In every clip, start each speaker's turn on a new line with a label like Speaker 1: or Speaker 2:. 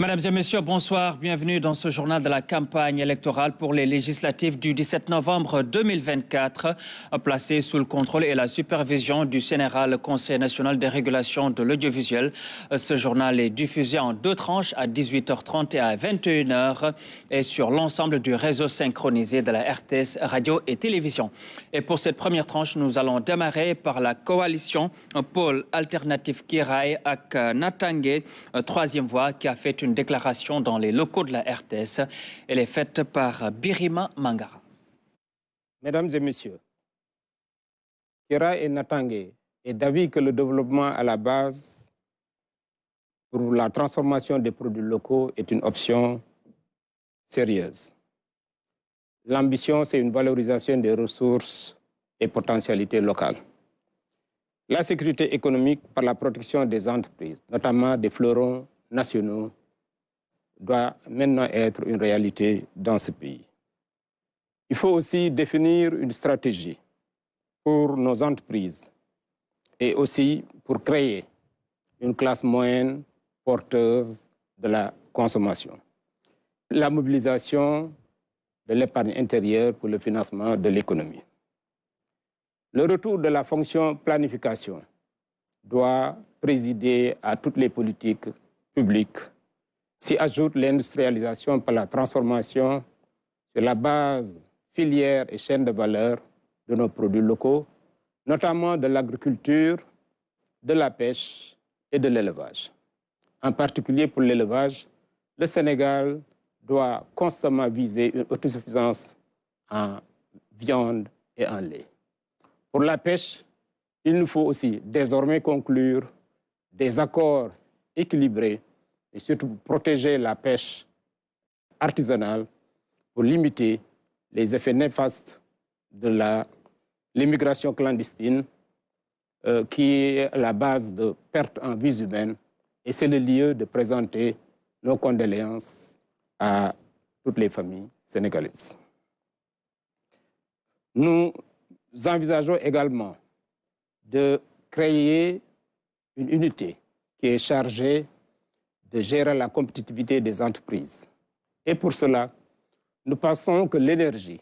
Speaker 1: Mesdames et messieurs, bonsoir. Bienvenue dans ce journal de la campagne électorale pour les législatives du 17 novembre 2024. Placé sous le contrôle et la supervision du CNRA, le Conseil national de régulation de l'audiovisuel. Ce journal est diffusé en deux tranches à 18h30 et à 21h et sur l'ensemble du réseau synchronisé de la RTS Radio et Télévision. Et pour cette première tranche, nous allons démarrer par la coalition Pôle Alternatif Kiraay ak Natangué, troisième voie, qui a fait une déclaration dans les locaux de la RTS. Elle est faite par Birima Mangara.
Speaker 2: Mesdames et messieurs, Kiraay et Natangué est d'avis que le développement à la base pour la transformation des produits locaux est une option sérieuse. L'ambition, c'est une valorisation des ressources et potentialités locales. La sécurité économique par la protection des entreprises, notamment des fleurons nationaux, doit maintenant être une réalité dans ce pays. Il faut aussi définir une stratégie pour nos entreprises et aussi pour créer une classe moyenne porteuse de la consommation. La mobilisation de l'épargne intérieure pour le financement de l'économie. Le retour de la fonction planification doit présider à toutes les politiques publiques. S'y ajoute l'industrialisation par la transformation sur la base filière et chaîne de valeur de nos produits locaux, notamment de l'agriculture, de la pêche et de l'élevage. En particulier pour l'élevage, le Sénégal doit constamment viser une autosuffisance en viande et en lait. Pour la pêche, il nous faut aussi désormais conclure des accords équilibrés et surtout protéger la pêche artisanale pour limiter les effets néfastes de l'immigration clandestine qui est la base de pertes en vies humaines et c'est le lieu de présenter nos condoléances à toutes les familles sénégalaises. Nous envisageons également de créer une unité qui est chargée de gérer la compétitivité des entreprises. Et pour cela, nous pensons que l'énergie,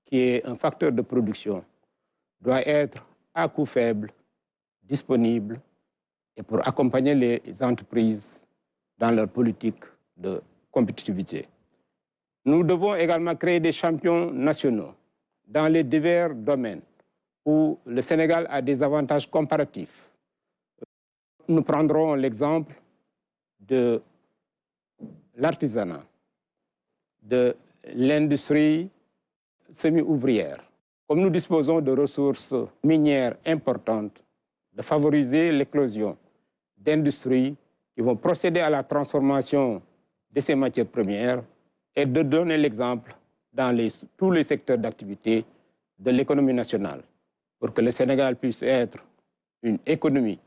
Speaker 2: qui est un facteur de production, doit être à coût faible, disponible, et pour accompagner les entreprises dans leur politique de compétitivité. Nous devons également créer des champions nationaux dans les divers domaines où le Sénégal a des avantages comparatifs. Nous prendrons l'exemple de l'artisanat, de l'industrie semi-ouvrière. Comme nous disposons de ressources minières importantes, de favoriser l'éclosion d'industries qui vont procéder à la transformation de ces matières premières et de donner l'exemple dans tous les secteurs d'activité de l'économie nationale pour que le Sénégal puisse être une économie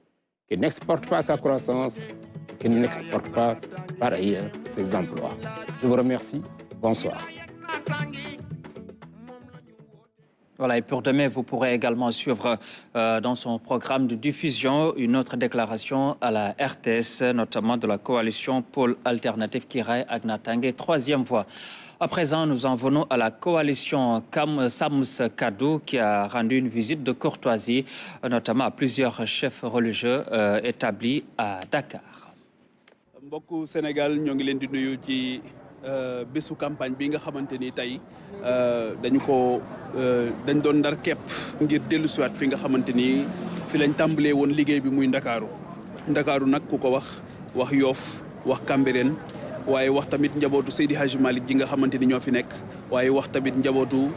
Speaker 2: qui n'exporte pas sa croissance, qui n'exporte pas par ailleurs ses emplois. Je vous remercie. Bonsoir.
Speaker 1: Voilà, et pour demain, vous pourrez également suivre dans son programme de diffusion une autre déclaration à la RTS, notamment de la coalition Pôle Alternatif Kiraay ak Natangué, troisième voie. À présent, nous en venons à la coalition Sams Kaddu qui a rendu une visite de courtoisie, notamment à plusieurs chefs religieux établis à Dakar.
Speaker 3: Mbokku Sénégal ñoo ngi leen di nuyu ci bésu campagne bi nga xamante ni tey dañ doon ndar képp ngir dellusiwaat fi nga xamante ni fi lañ tàmbalee woon liggéey bi muy Ndakaaru nag ku ko wax Yoff wax Cambérène waaye wax tamit njabootu Seydi Hadji Malick ji nga xamante ni ñoo fi nekk waaye wax tamit njabootu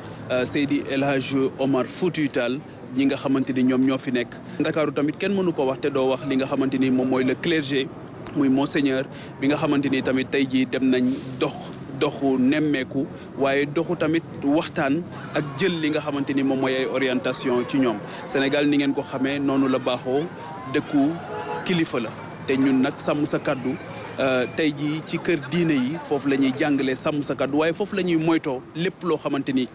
Speaker 3: Seydi El Hadji Omar Foutiyou Tall ñi nga xamante ni ñoom ñoo fi nekk. Ndakaaru tamit kenn mënu ko wax te doo wax li nga xamante ni moom mooy le clergé muy Monseigneur bi nga xamante ni tamit tey jii dem nañ doxu nemmeeku waaye doxu tamit waxtaan ak jël li nga xamante ni moom mooy ay orientation ci ñoom. Sénégal ni ngeen ko xamee noonu la baaxoo dëkku kilifa la te ñun nag sàmm sa kaddu tey jii ci kër diine yi foofu la ñuy jàngalee sàmm sa kaddu waaye foofu la ñuy moytoo lépp loo xamante ni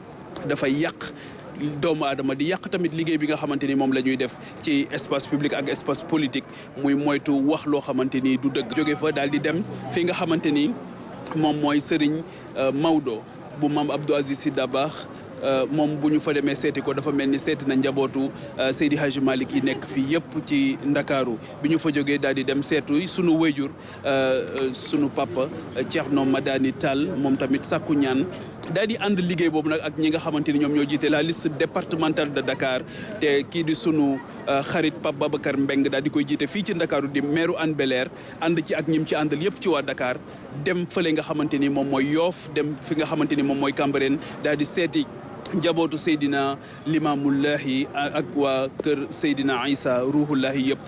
Speaker 3: dafay yàq doomu aadama di yàq tamit liggéey bi nga xamante ni moom la ñuy def ci espace public ak espace politique muy moytu wax loo xamante ni du dëgg. jóge fa daal di dem fi nga xamante ni moom mooy Serigne Maodo bu maam Abdou Aziz Sy Dabakh moom bu ñu fa demee seeti ko dafa mel ni seeti na njabootu Seydi Hadji Malick yi nekk fii yëpp ci Ndakaaru bi ñu fa jógee daal di dem seetu sunu wéyjur sunu papa Thierno Madani Tall moom tamit sàkku ñaan daal di ànd liggéey boobu nag ak ñi nga xamante ni ñoom ñoo jiite la liste départementale de Dakar te kii di sunu xarit Pape Babacar Mbeng daal di koy jiite fii ci Ndakaaru di maire Hann Bel-Air ànd ci ak ñim ci àndal yëpp ci waa Dakar dem fële nga xamante ni moom mooy Yoff dem fi nga xamante ni moom mooy Cambérène daal di seeti njabootu Seydina Limamullahi ak waa kër Seydina Isa Ruhullahi yëpp.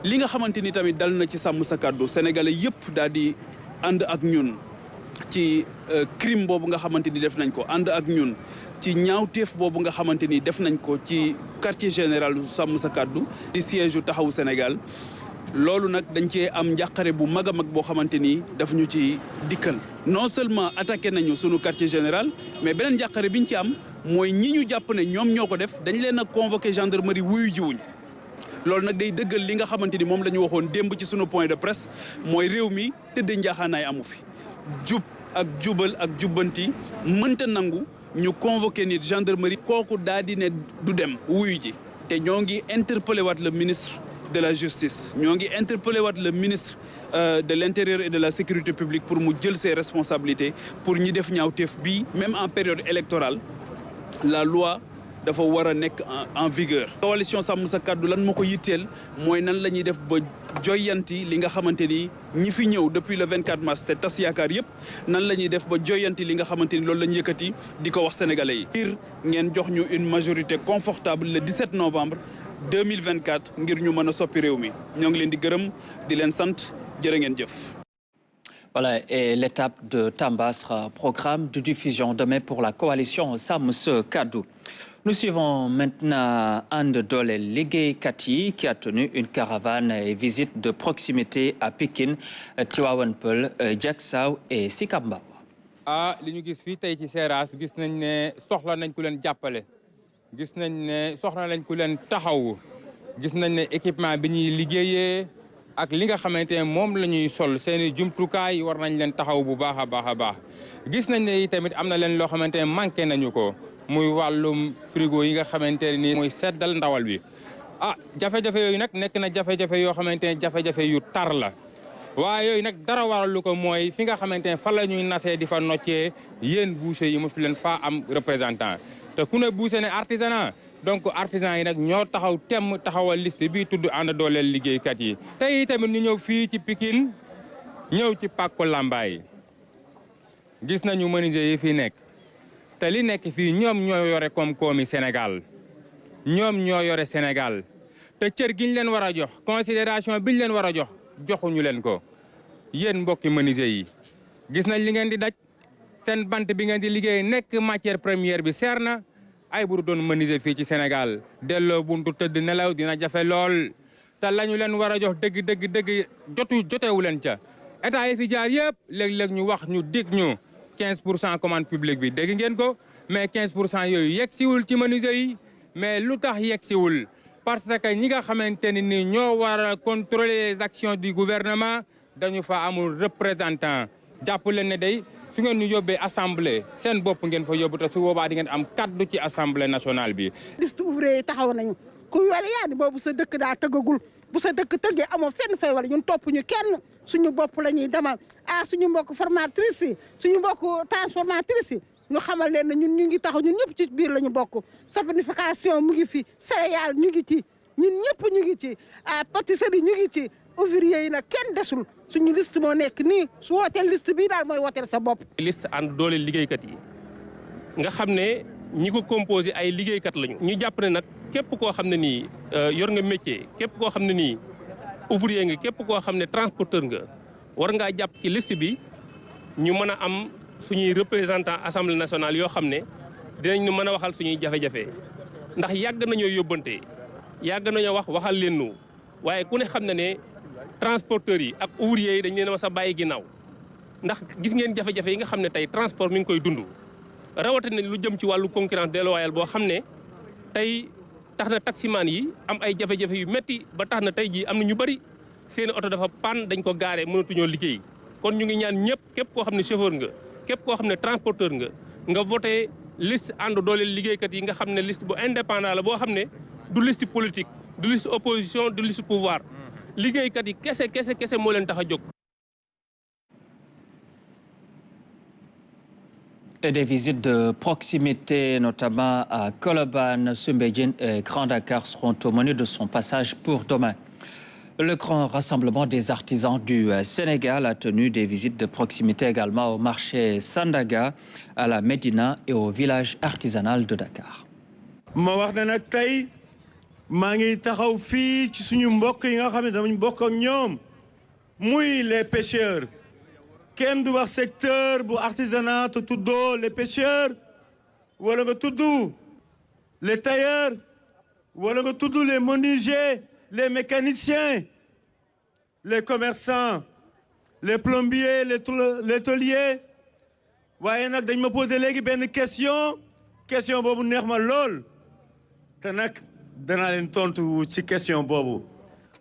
Speaker 3: li nga xamante ni tamit dal na ci sàmm sa kàddu sénégalais yëpp daal di ànd ak ñun ci crime boobu nga xamante ni def nañ ko ànd ak ñun ci ñaawteef boobu nga xamante ni def nañ ko ci quartier général sàmm sa kàddu di siège u taxawu Sénégal loolu nag dañ cee am njàqare bu mag a mag boo xamante ni daf ñu ci dikkal non seulement attaqué nañu sunu quartier général mais beneen njàqare bi ñu ci am mooy ñi ñu jàpp ne ñoom ñoo ko def dañ leen a convoqué gendarmerie wuyu jiwuñ loolu nag day dëggal li nga xamante ni moom la ñu waxoon démb ci sunu point de presse mooy réew mi tëddee njaaxaanaay amu fi jub ak jubal ak jubbanti mënta nangu ñu convoqué nit gendarmerie kooku daal di ne du dem wuyu ji te ñoo ngi interpellé waat le ministre de la justice ñoo ngi interpellé waat le ministre de l'intérieur et de la sécurité publique pour mu jël ses responsabilités pour ñi def ñaawteef bii même en période électorale la loi dafa war a nekk en vigueur. coalition Sàmm Sa Kàddu lan moo ko yitteel mooy nan la ñuy def ba joyanti li nga xamante ni ñi fi ñëw depuis le 24 mars te tas yaakaar yëpp nan la ñuy def ba joyanti li nga xamante ni loolu la ñu yëkkati di ko wax sénégalais yi. ngir ngeen jox ñu une majorité confortable le 17 novembre 2024 ngir ñu mën a soppi réew mi ñoo ngi leen di gërëm di leen sant jërë ngeen jëf.
Speaker 1: Voilà, et l'étape de Tamba sera programme de diffusion demain pour la coalition Sàmm Sa Kàddu. Nous suivons maintenant And Doolel Liggéeykat yi qui a tenu une caravane et visite de proximité à Pikine, Tivaouane Peulh, Diacksao et Sicap Mbao.
Speaker 4: li ñu gis fii tey ci Seras gis nañ ne soxla nañ ku leen jàppale gis nañ ne soxla nañ ku leen taxaw gis nañ ne équipement bi ñuy liggéeyee ak li nga xamante ne moom la ñuy sol seeni jumtukaay war nañ leen taxaw bu baax a baax a baax gis nañ ne tamit am na leen loo xamante ne manqué nañu ko muy wàllum frigo yi nga xamante ne nii mooy seddal ndawal bi jafe-jafe yooyu nag nekk na jafe-jafe yoo xamante ne jafe-jafe yu tar la waaye yooyu nag dara waralu ko mooy fi nga xamante ne fa la ñuy nasee di fa noccee yéen boucher yi mosu leen faa am représentant te ku ne boucher ne artisanat donc artisan yi nag ñoo taxaw temm taxawal liste bi tudd ànd dooleel liggéeykat yi. tey tamit ñu ñëw fii ci Pikine ñëw ci Pàkku Lambaay gis nañu menuisier yi fii nekk te li nekk fii ñoom ñoo yore koom-koomi Sénégal ñoom ñoo yore Sénégal te cër gi ñu leen war a jox considération bi ñu leen war a jox joxuñu leen ko yéen mbokki menuisier yi gis nañ li ngeen di daj seen bant bi ngeen di liggéey nekk matière première bi seer na. ay bu doon menuisier fii ci Sénégal delloo buntu tëdd nelaw dina jafe lool te la ñu leen war a jox dëgg jotewu leen ca état yi fi jaar yëpp léeg-léeg ñu wax ñu dig ñu 15% commande publique bi dégg ngeen ko mais 15% yooyu yegg siwul ci menuisier yi mais lu tax yegg siwul parce que ñi nga xamante ne ni ñoo war a contrôler les actions du gouvernement dañu fa amul représentant jàpp leen ne day su ngeen ñu yóbbee assemblée seen bopp ngeen fa yóbbu te su boobaa di ngeen am kaddu ci assemblée nationale bi.
Speaker 5: liste ouvrier yi taxaw nañu ku wala yaa ni boobu sa dëkk daa tëggagul bu sa dëkk tëggee amoo fenn fay wala ñun topp ñu kenn suñu bopp la ñuy demal suñu mbokk formatrice yi suñu mbokk transformatrice yi ñu xamal leen ne ñun ñu ngi taxaw ñun ñëpp ci biir la ñu bokk saponification mu ngi fi céréales ñu ngi ci ñun ñëpp ñu ngi ci pâtisserie ñu ngi ci ouvrier yi nag kenn desul suñu liste moo nekk nii su wooteel liste bii daal mooy wooteel sa bopp.
Speaker 6: liste ànd dooleel liggéeykat yi nga xam ne ñi ko composé ay liggéeykat lañu. ñu jàpp ne nag képp koo xam ne nii yor nga métier képp koo xam ne nii ouvrier nga képp koo xam ne transporteur nga war ngaa jàpp ci liste bi ñu mën a am suñuy représentant assemblée nationale yoo xam ne dinañ ñu mën a waxal suñuy jafe-jafe ndax yàgg nañoo yóbbante yàgg nañoo waxal leen nu waaye ku ne xam na ne transporteurs yi ak ouvriers yi dañ leen mas a bàyyi ginnaaw ndax gis ngeen jafe-jafe yi nga xam ne tey transport mi ngi koy dund rawatina lu jëm ci wàllu concurrence déloyale boo xam ne tey tax na taximaan yi am ay jafe-jafe yu metti ba tax na tey jii am na ñu bari seeni oto dafa panne dañ ko gaaree mënatuñoo liggéey kon ñu ngi ñaan ñëpp képp koo xam ne chauffeur nga képp koo xam ne transporteur nga voté liste ànd dooleel liggéeykat yi nga xam ne liste bu indépendant la boo xam ne du liste politique du liste opposition du liste pouvoir liggéeykat yi kese moo leen tax a jóg.
Speaker 1: Et des visites de proximité, notamment à Colobane, Soumbédioune et Grand Dakar, seront au menu de son passage pour demain. Le grand rassemblement des artisans du Sénégal a tenu des visites de proximité également au marché Sandaga, à la Médina et au village artisanal de Dakar.
Speaker 7: ma wax ne nag tey maa ngi taxaw fii ci suñu mbokk yi nga xam ne damañ bokk ak ñoom muy les pêcheurs kenn du wax secteur bu artisanat te tuddoo les pêcheurs wala nga tudd les tailleurs wala nga tudd les menuisiers les mécaniciens les commerçants les plombiers les tôliers waaye nag dañ ma posé léegi benn question boobu neex ma lool te nag danaa leen tontu ci question boobu.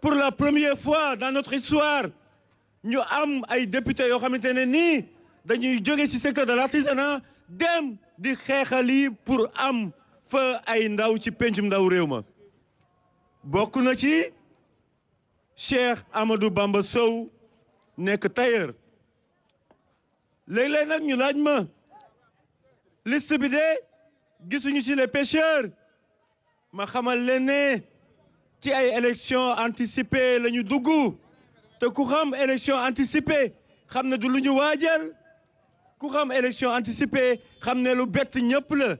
Speaker 7: Pour la première fois dans notre histoire ñu am ay députés yoo xamante ne nii dañuy jóge ci secteur de l'artisanat dem di xeexali pour am fa ay ndaw ci pencum ndaw réew ma bokk na ci Cheikh Amadou Bamba Sow nekk tailleur léeg-léeg nag ñu laaj ma liste bi de gisuñu ci les pêcheurs ma xamal leen ne ci ay élections anticipées la ñu dugg te ku xam élection anticipée xam ne du lu ñu waajal ku xam élection anticipée xam ne lu bett ñëpp la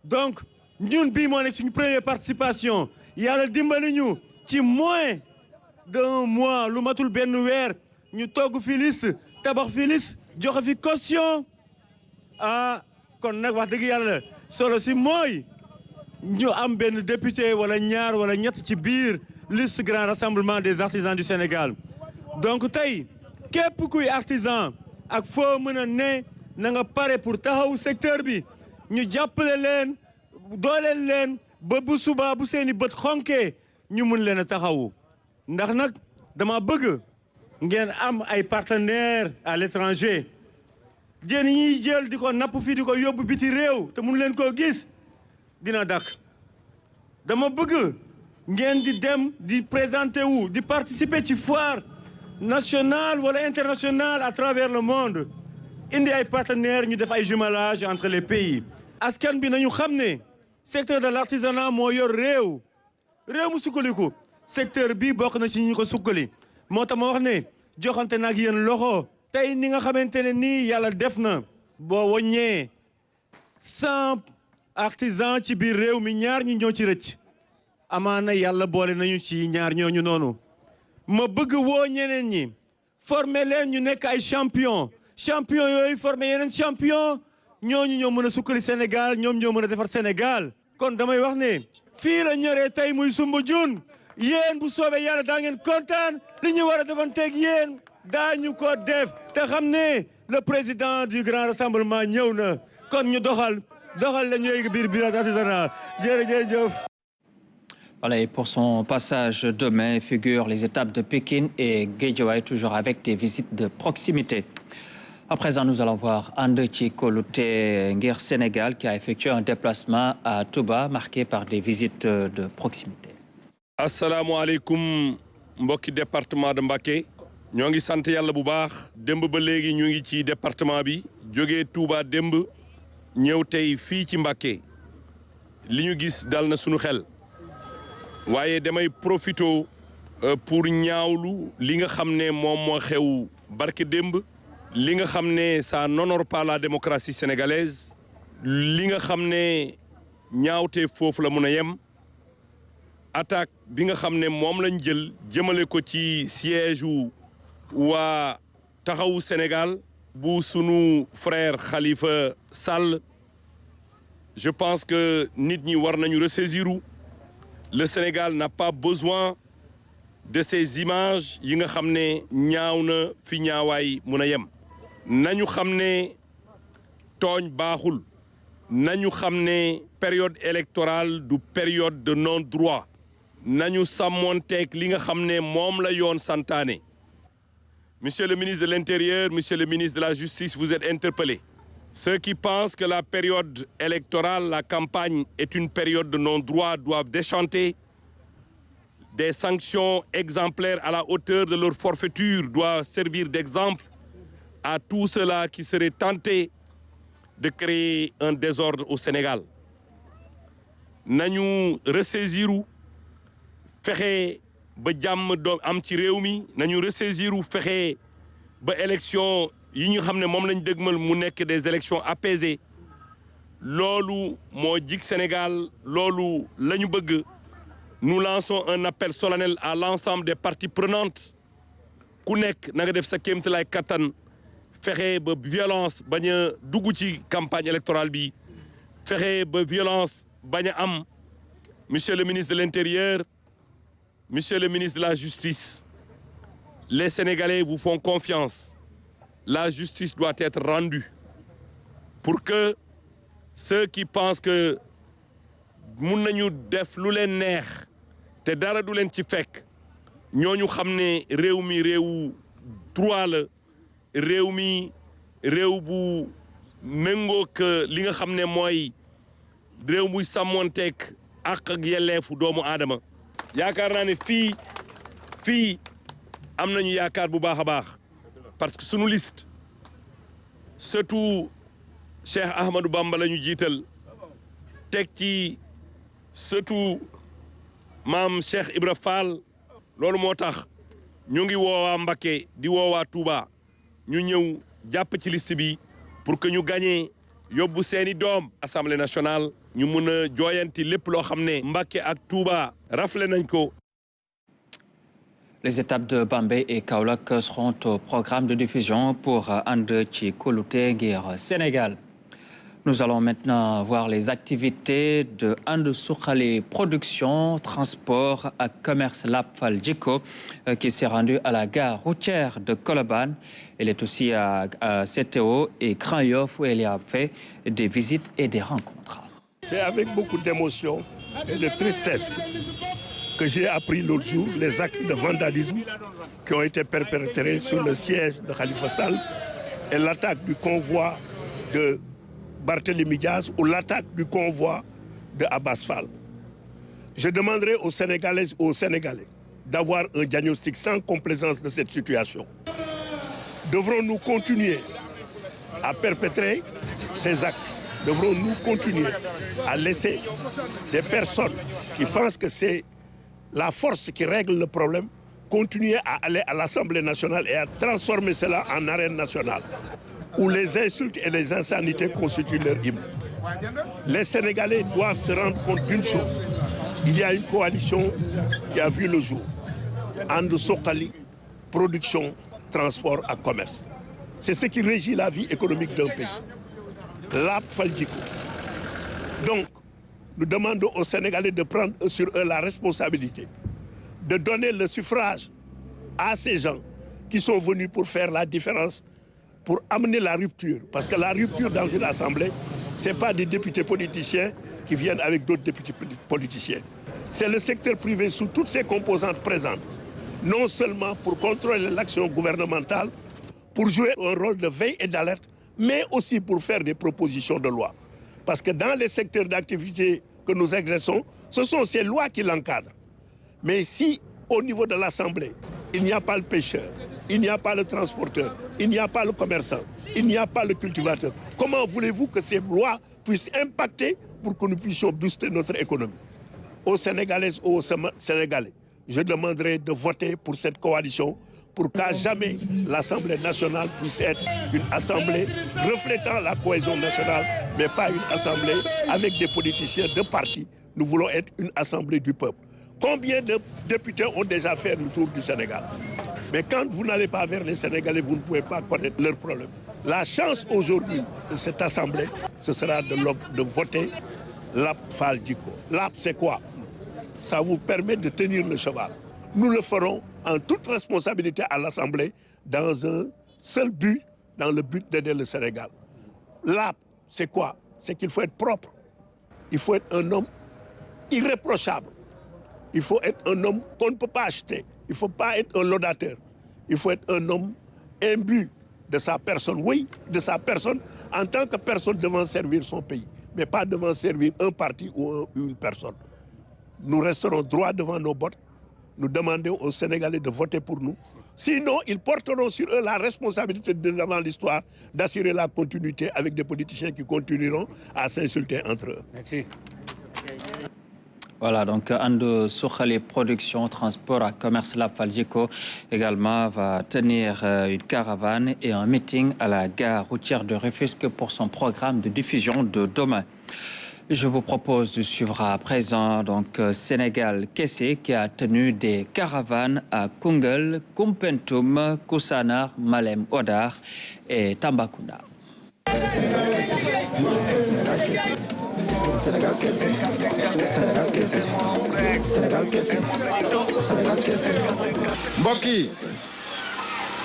Speaker 7: donc ñun bii moo nekk suñu première participation yàlla dimbali ñu ci moins d'un mois lu matul benn weer ñu togg fi liste tabax fi liste joxe fi caution kon nag wax dëgg yàlla solo si mooy ñu am benn député wala ñaar wala ñett ci biir liste grand rassemblement des artisans du Sénégal donc tey képp kuy artisan ak foo mën a ne na nga pare pour taxaw secteur bi ñu jàppale leen dooleel leen ba bu subaa bu seeni bët xonkee ñu mun leen a taxawu ndax nag dama bëgg ngeen am ay partenaires à l'étranger jën yi ñuy jël di ko napp fii di ko yóbbu biti réew te mun leen koo gis dina dakk dama bëgg ngeen di dem di présenter wu di participer ci foire nationale wala internationale à travers le monde indi ay partenaires ñu def ay jumelage entre les pays askan bi nañu xam ne secteur de l'artisanat moo yor réew mu sukkaliku secteur bi bokk na ci ñu ko sukkali moo tax ma wax ne joxante nag yéen loxo tey ni nga xamante ne nii yàlla def na boo woññee 100 artisans ci biir réew mi ñaar ñi ñoo ci rëcc amaana yàlla boole nañu ci ñaar ñooñu noonu ma bëgg woo ñeneen ñi former leen ñu nekk ay champion yooyu former yeneen champion ñooñu ñoo mën a sukkali Sénégal ñoom ñoo mën a defar Sénégal kon damay wax ne fii la ñoree tey muy Soumbédioune yéen bu soobee yàlla daa ngeen kontaan li ñu war a defanteeg yéen daañu ko def te xam ne le président du grand rassemblement ñëw na kon ñu doxal la ñuy biir village artisanal jërëjëf.
Speaker 1: Voilà, et pour son passage demain figurent les étapes de Pékin et Guédiawaye, toujours avec des visites de proximité. À présent, nous allons voir Andetchi Koulouté Nguer Sénégal qui a effectué un déplacement à Touba marqué par des visites de proximité.
Speaker 8: Assalamu alaikum mbokki département de Mbacké ñoo ngi sant yàlla bu baax démb ba léegi ñu ngi ci département bi jógee Touba démb ñëw tey fii ci Mbacké li ñu gis dal na sunu xel waaye damay profito pour ñaawlu li nga xam ne moom moo xew barke démb li nga xam ne ça n'honore pas la démocratie sénégalaise li nga xam ne ñaawte foofu la mun a yem attaque bi nga xam ne moom lañ jël jëmale ko ci siège wu waa taxawu Sénégal bu sunu frère Khalifa Sall je pense que nit ñi war nañu ressaisir le Sénégal n'a pas besoin de ces images yi nga xam ne ñaaw na fi ñaawaay mun a yem nañu xam ne tooñ baaxul nañu xam ne période électorale du période de non-droit nañu sàmmoonteeg li nga xam ne moom la yoon santaane. Monsieur le ministre de l'Intérieur, monsieur le ministre de la Justice, vous êtes interpellés. Ceux qui pensent que la période électorale, la campagne est une période de non-droit doivent déchanter. Des sanctions exemplaires à la hauteur de leur forfaiture doivent servir d'exemple à tous ceux-là qui seraient tentés de créer un désordre au Sénégal. Nañu ressaisiru fexe ba jàmm doom am ci réew mi nañu ressaisiru fexe ba élection yi ñu xam ne moom lañ dëgmal mu nekk des élections apaisées loolu moo jig Sénégal loolu la ñu bëgg. Nous lançons un appel solennel à l'ensemble des parties prenantes ku nekk na nga def sa kéemtalaay kattan fexe ba violence bañ a dugg ci campagne électorale bi fexe ba violence bañ a am. Monsieur le ministre de l'Intérieur, monsieur le ministre de la Justice, les Sénégalais vous font confiance. La justice doit être rendue pour que ceux qui pensent que mun nañu def lu leen neex te dara du leen ci fekk ñooñu xam ne réew mi réewu droit la réew mi réew bu méngook li nga xam ne mooy réew muy sàmmoonteeg àq ak yelleefu doomu aadama. yaakaar naa ne fii am nañu yaakaar bu baax a baax parce que sunu liste surtout Cheikh Ahmadou Bamba la ñu jiital teg ci surtout maam Cheikh Ibra Fall. loolu moo tax ñu ngi woowaa Mbacké di woowaa Touba ñu ñëw jàpp ci liste bi pour que ñu gagné yóbbu seeni doom Assemblée nationale ñu mun a jooyanti lépp loo xam ne Mbacké ak Touba rafle nañ ko.
Speaker 1: Les étapes de Bambey et Kaolack seront au programme de diffusion pour ànd ci kóolute ngir Sénégal. Nous allons maintenant voir les activités de And Suxali Production, Transport et Commerce Lap Fall Djiko qui s'est rendu à la gare routière de Colobane. Elle est aussi à CTO et Grand Yoff où elle y a fait des visites et des rencontres.
Speaker 9: C'est avec beaucoup d'émotion et de tristesse que j'ai appris l'autre jour les actes de vandalisme qui ont été perpétrés sur le siège de Khalifa Sall et l'attaque du convoi de Barthélémy Diaz ou l'attaque du convoi de Abbas Fall. Je demanderai aux Sénégalaises et aux Sénégalais d'avoir un diagnostic sans complaisance de cette situation. Devrons-nous continuer à perpétrer ces actes? Devrons-nous continuer à laisser des personnes qui pensent que c'est la force qui règle le problème continuer à aller à l'Assemblée nationale et à transformer cela en arène nationale, où les insultes et les insanités constituent leur hymne? Les Sénégalais doivent se rendre compte d'une chose. Il y a une coalition qui a vu le jour. And Suxali, production, transport et commerce. C'est ce qui régit la vie économique d'un pays. Lap Fall Djiko. Donc, nous demandons aux Sénégalais de prendre sur eux la responsabilité, de donner le suffrage à ces gens qui sont venus pour faire la différence, pour amener la rupture. Parce que la rupture dans une assemblée, ce n'est pas des députés politiciens qui viennent avec d'autres députés politiciens. C'est le secteur privé sous toutes ses composantes présentes, non seulement pour contrôler l'action gouvernementale, pour jouer un rôle de veille et d'alerte, mais aussi pour faire des propositions de loi. Parce que dans les secteurs d'activité que nous exerçons, ce sont ces lois qui l'encadrent. Mais si, au niveau de l'Assemblée, il n'y a pas le pêcheur, il n'y a pas le transporteur, il n'y a pas le commerçant, il n'y a pas le cultivateur, comment voulez-vous que ces lois puissent impacter pour que nous puissions booster notre économie? Aux Sénégalaises ou aux Sénégalais, je demanderai de voter pour cette coalition pour qu'à jamais l'Assemblée nationale puisse être une assemblée reflétant la cohésion nationale, mais pas une assemblée avec des politiciens de partis. Nous voulons être une assemblée du peuple. Combien de députés ont déjà fait le tour du Sénégal? Mais quand vous n'allez pas vers les Sénégalais, vous ne pouvez pas connaître leurs problèmes. La chance aujourd'hui de cette assemblée, ce sera de voter Lap Fall Djiko. Lap, c'est quoi? Ça vous permet de tenir le cheval. Nous le ferons en toute responsabilité à l'Assemblée dans un seul but, dans le but d'aider le Sénégal. Lap, c'est quoi? c'est qu'il faut être propre. Il faut être un homme irréprochable. Il faut être un homme qu'on ne peut pas acheter. Il ne faut pas être un laudateur. Il faut être un homme imbu de sa personne. Oui, de sa personne en tant que personne devant servir son pays, mais pas devant servir un parti ou une personne. Nous resterons droits devant nos bottes. Nous demandons aux Sénégalais de voter pour nous. Sinon, ils porteront sur eux la responsabilité devant l'histoire d'assurer la continuité avec des politiciens qui continueront à s'insulter entre eux.
Speaker 2: Merci.
Speaker 1: Voilà, donc Ando Sokhali Production, Transport à Commerce Lab Falgico également va tenir une caravane et un meeting à la gare routière de Rufisque pour son programme de diffusion de demain. Je vous propose de suivre à présent donc Sénégal Kessé qui a tenu des caravanes à Koungheul, Koumpentoum, Koussanar, Malem Hodar et Tambacounda.
Speaker 10: mbokk yi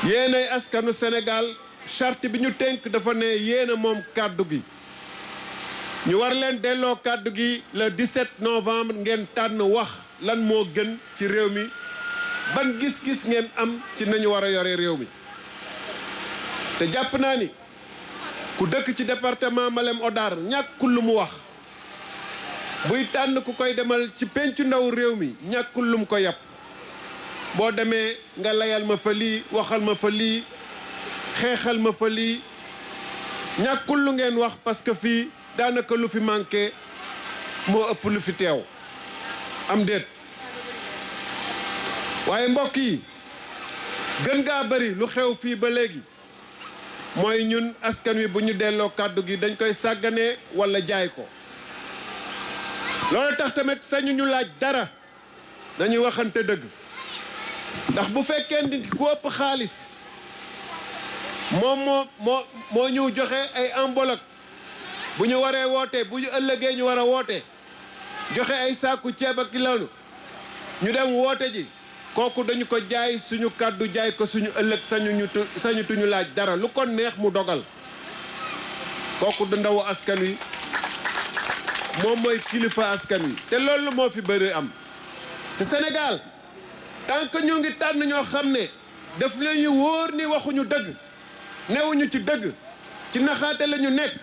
Speaker 10: yéenay askanu Sénégal charte bi ñu tënk dafa ne yéen a moom kàddu gi ñu war leen delloo kàddu gi le 17 novembre ngeen tànn wax lan moo gën ci réew mi ban gis-gis ngeen am ci nañu war a yore réew mi te jàpp naa ni ku dëkk ci département Malem Hodar ñàkkul lu mu wax buy tànn ku koy demal ci pencu ndaw réew mi ñàkkul lu mu ko yàpp boo demee nga layal ma fa lii waxal ma fa lii xeexal ma fa lii ñàkkul lu ngeen wax parce que fii daanaka lu fi manqué moo ëpp lu fi teew am déet waaye mbokk yi gën gaa bari lu xew fii ba léegi mooy ñun askan wi bu ñu delloo kàddu gi dañ koy sàgganee walla jaay ko loolu tax tamit sañu ñu laaj dara dañuy waxante dëgg ndax bu fekkee ni ku ëpp xaalis moom moo ñu joxe ay enveloppe bu ñu waree woote bu ñu ëllëgee ñu war a woote joxe ay saaku ceeb ak loolu ñu dem woote ji kooku dañu ko jaay suñu kàddu jaay ko suñu ëllëg sañutuñu laaj dara lu ko neex mu dogal kooku du ndawu askan wi moom mooy kilifa askan wi te loolu moo fi bëri am te Sénégal tant que ñu ngi tànn ñoo xam ne daf lañu wóor ni waxuñu dëgg newuñu ci dëgg ci naxaate la ñu nekk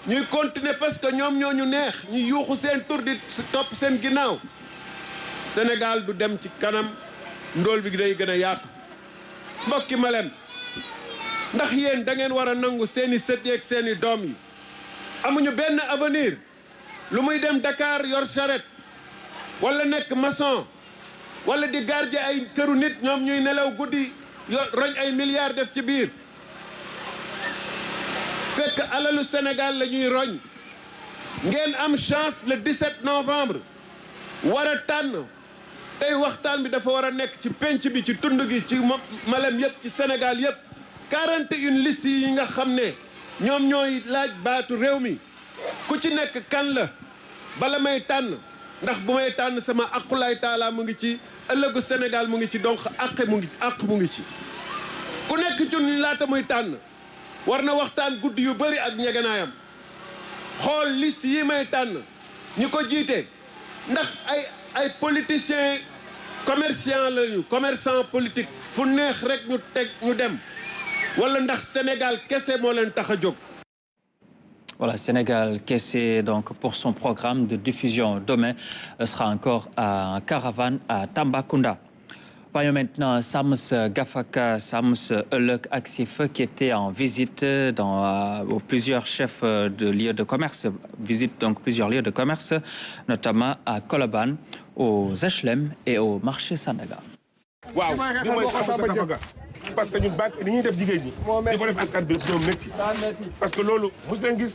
Speaker 10: ñuy continuer parce que ñoom ñoo ñu neex ñu yuuxu seen tur di topp seen ginnaaw Sénégal du dem ci kanam ndóol bi day gën a yaatu mbokki Malem ndax yéen da ngeen war a nangu seeni sët yeeg seeni doom yi amuñu benn avenir lu muy dem Dakar yor charrette wala nekk maçon wala di gardien ay këru nit ñoom ñuy nelaw guddi roñ ay milliards def ci biir fekk alalu Sénégal la ñuy roñ ngeen am chance le 17 novembre war a tànn tey waxtaan bi dafa war a nekk ci penc bi ci tund gi ci Malem yëpp ci Sénégal yëpp 41 listes yi nga xam ne ñoom ñooy laaj baatu réew mi ku ci nekk kan la bala may tànn ndax bu may tànn sama aqulaay taala mu ngi ci ëllëgu Sénégal mu ngi ci donc àq mu ngi ci ku nekk ci laata muy tànn war na waxtaan guddi yu bëri ak ñeganaayam xool liste yi may tànn ñi ko jiite ndax ay politiciens commerçants lañu commerçant politique fu neex rek ñu dem wala ndax Sénégal kese moo leen tax a jóg.
Speaker 1: Voilà, Sénégal Kessé, donc pour son programme de diffusion demain, sera encore en caravane à Tambacounda. Voyons maintenant Sams Gafaka, Sams Elek Aksif qui était en visite dans plusieurs chefs de lieux de commerce, visite donc plusieurs lieux de commerce, notamment à Colobane, aux HLM et au marché Sandaga.
Speaker 11: Waaw, parce que ñun banque ni ñuy def jigéen ñi di ko def askan bi ñoom métti parce que loolu mos leen gis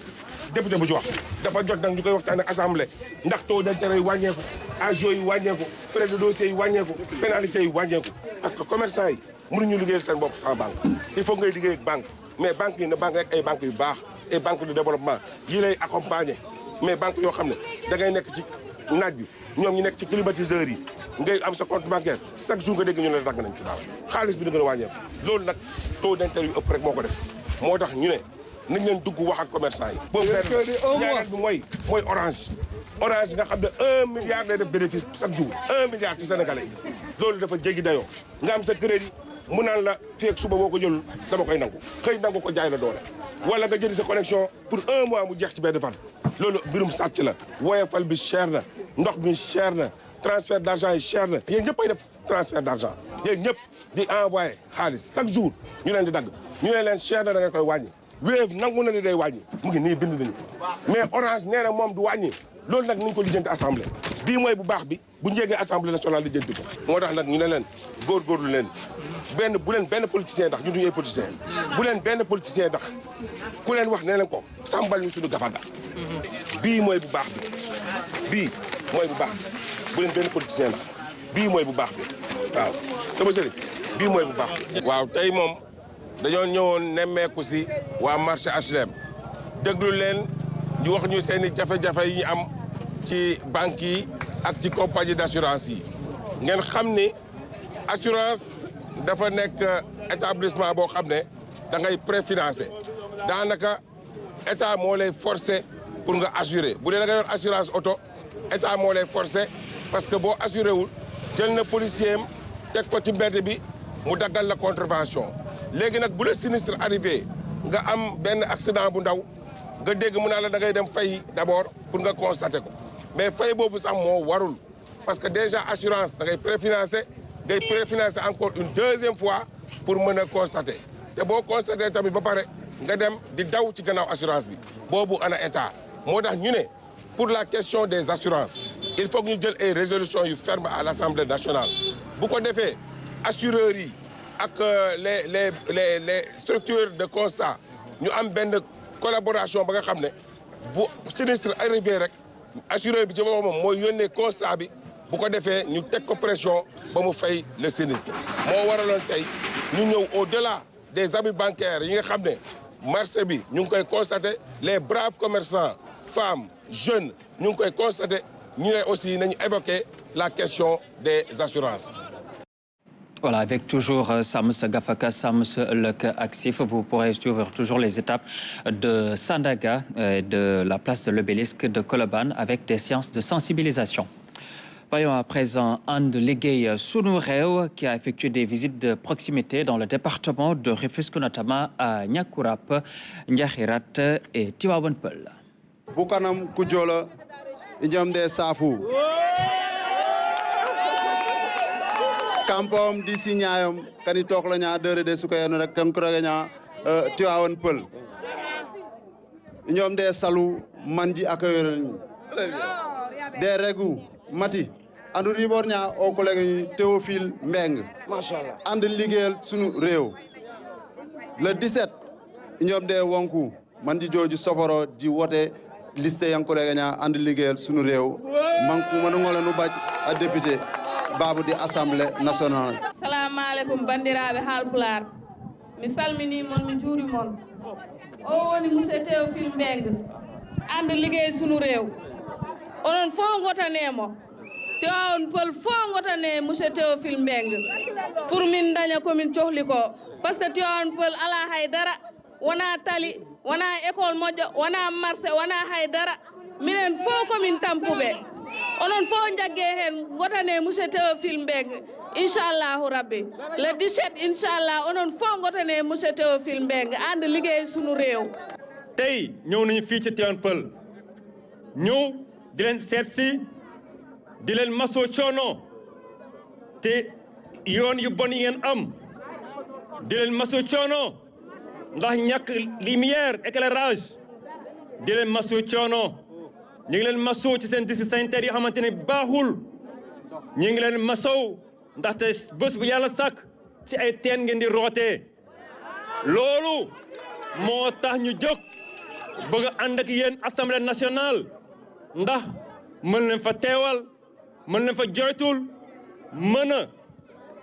Speaker 11: député bu ci wax dafa jot nag ñu koy waxtaan ak assemblée ndax taux d'intérêt yi wàññeeku agio yi wàññeeku frais de dossier yi wàññeeku pénalité yi wàññeeku parce que commerçant yi mënuñu liggéeyal seen bopp sans banque il faut ngay liggéey ak banque mais banque yi na banque rek ay banque yu baax ay banque de développement yi lay accompagner mais banque yoo xam ne da ngay nekk ci naaj bi ñoom ñu nekk ci climatiseurs yi ngay am sa compte bancaire chaque jour nga dégg ñu ne dagg nañ ci daal xaalis bi da gën a wàññeeku loolu nag taux d'intérêt yu ëpp rek moo ko def moo tax ñu ne nañ leen dugg wax ak commerçant yi. boobu benn ñaareel bi mooy Orange. Orange nga xam ne 1 milliard lay def bénéfice chaque jour 1 milliard ci Sénégalais yi loolu dafa jéggi dayoo nga am sa crédit mu naan la fii ak suba boo ko jëlul dama koy nangu xëy nangu ko jaay la doole. wala nga jënd sa connexion pour 1 mois mu jeex ci benn fan loolu mbirum sàcc la woyofal bi cher na ndox mi cher na transfert d'argent yi cher na yéen ñëpp ay def transfert d'argent yéen ñëpp di envoyé xaalis chaque jour ñu leen di dagg ñu ne leen cher na da nga koy wàññi Wave nangu na ni day wàññi mu ngi nii bind nañu mais Orange nee na moom du wàññi loolu nag nañ ko lijjanti assemblée bii mooy bu baax bi bu njëgee assemblée nationale lijjanti ko moo tax nag ñu ne leen góorgóorlu leen bu leen benn politicien ndax ñu duñu ay politicien bu leen benn politicien ndax ku leen wax ne leen ko sàmbal ñu suñu gafaga bii mooy bu baax bi bii mooy bu baax bi bu leen benn politicien ndax bii mooy bu baax bi waaw sama sëriñ bii mooy bu baax bi waaw tey moom dañoo ñëwoon nemmeeku si waa marché HLM déglu leen ñu wax ñu seen i jafe-jafe yi ñu am ci banques yi ak ci compagnie d'assurance yi ngeen xam ni assurance dafa nekk établissement boo xam ne da ngay préfinancé daanaka état moo lay forcé pour nga assurer bu dee da nga yor assurance auto état moo lay forcé parce que boo assuré wul jël na policier am teg ko ci mbedd bi mu daggal la contravention léegi nag bu la sinistre arrivé nga am benn accident bu ndaw nga dégg mu naa la da ngay dem fay d'abord pour nga constater ko mais fay boobu sax moo warul parce que déjà assurance da ngay préfinancé ngay préfinancé encore une deuxième fois pour mën a constater te boo constater tamit ba pare nga dem di daw ci gannaaw assurance bi boobu ana état moo tax ñu ne pour la question des assurances il faut que ñu jël ay résolutions yu ferme à l'Assemblée nationale bu ko defee assureurs yi ak les structures de constat ñu am benn collaboration ba nga xam ne bu sinistre arrivé rek assureur bi ci boppam mooy yónnee constat bi bu ko defee ñu teg ko pression ba mu fay le sinistre moo waraloon tey ñu ñëw au-delà des abus bancaires yi nga xam ne marché bi ñu ngi koy constater les braves commerçants femmes jeunes ñu ngi koy constater ñu ne aussi nañu évoquer la question des assurances.
Speaker 1: Voilà, avec toujours Sams Gafaka, Sams Lek Axif, vous pourrez suivre toujours les étapes de Sandaga, de la place de l'Obélisque de Colobane avec des séances de sensibilisation. Voyons à présent And Liggéey Sunu Réew qui a effectué des visites de proximité dans le département de Rufisque, notamment à Niakourap, Ndiakhirat et Tivaouane Peulh.
Speaker 12: Bukanam Kudjola, Inyamde Safou. Kampom di signayam kani tok la nya deure de sukayano rek kan ko nya Tivaouane Peulh ñom de salu manji ak de regu mati andu ribor nya o collègue Théophile Mbeng machallah and liggéeyal sunu réew le 17 ñom de wonku manji joju soforo di wote liste yang collègue nya and liggéeyal sunu réew manku manu ngola nu baj a député Babou di Assemblée nationale.
Speaker 13: Assalamu alaikum bandiraɓe Haalpulaar mi salmini mon mi juuri mon o woni monsieur Théophile Mbeng ande liggéey sunu réew onon fof gotanemo Tivaouane Peulh fof gotane monsieur Théophile Mbeng pour min daña komin cohli ko par ce que Tivaouane Peulh ala haydara wona tali wona école moƴƴo wona marché wona haydara minen fof komin tampuɓe onon fof jagge hen gotane monsieur Théophile Mbeng inchallahu rabbi le 17 inchallah onon fof gotane monsieur Théophile Mbeng and liggéey sunu réew
Speaker 14: tey ñëw nañu fii ci Tivaouane Peulh ñëw di leen seet si di leen masoo coono te yoon yu bon yi ngeen am di leen masoo coono ndax ñàkk lumière éclairage di leen masoo coono ñu ngi leen masoo ci seen district sanitaire yoo xamante ne baaxul ñu ngi leen masoo ndaxte bés bu yàlla sàkk ci ay teen ngeen di rootee loolu moo tax ñu jóg bëgg a ànd ak yéen assemblée nationale ndax mën leen fa teewal mën leen fa joytul mën a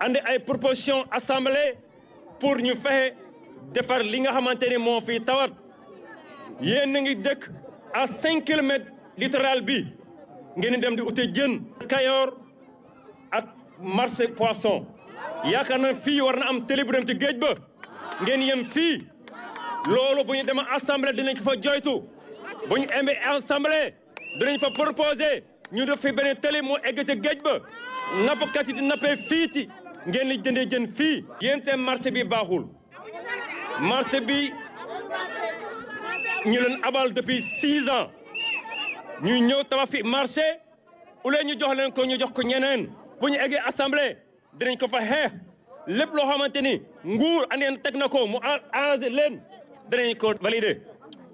Speaker 14: andi ay proposition assemblée pour ñu fexe defar li nga xamante ni moo fi tawat yéen a ngi dëkk à 5 kilomètres littoral bi ngeen dem di ute jën Kayor ak marché poisson yaakaar na fii war na am télé bu dem ci géej ba ngeen yem fii loolu bu ñu demee assemblée dinañ ko fa joytu bu ñu amee assemblée dinañ fa proposer ñu def fi beneen télé mu egg ca géej ba nappkat yi di nappee fii ci ngeen di jëndee jën fii. yéen seen marché bi baaxul marché bi ñu leen abal depuis 6 ans ñu ñëw tabax fi marché u leen ñu jox leen ko ñu jox ko ñeneen bu ñu eggee assemblée dinañ ko fa xeex lépp loo xamante ni nguur andeen teg na ko mu arrangé leen dinañ ko valider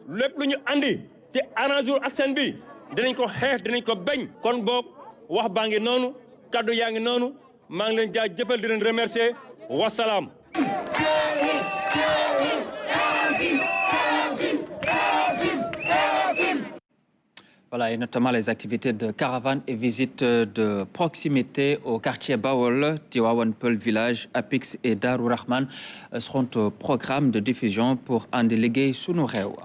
Speaker 14: lépp lu ñu andi te arrangé wul askan bi dinañ ko xeex dinañ ko bañ. kon boog wax baa ngi noonu kaddu yaa ngi noonu maa ngi leen jaajëfal di leen remercier wasalaam.
Speaker 1: Voilà, et notamment les activités de caravane et visites de proximité au quartier Bawol, Tivaouane Peulh Village, Apix et Darou Rahman seront au programme de diffusion pour en déléguer Sunu Réew.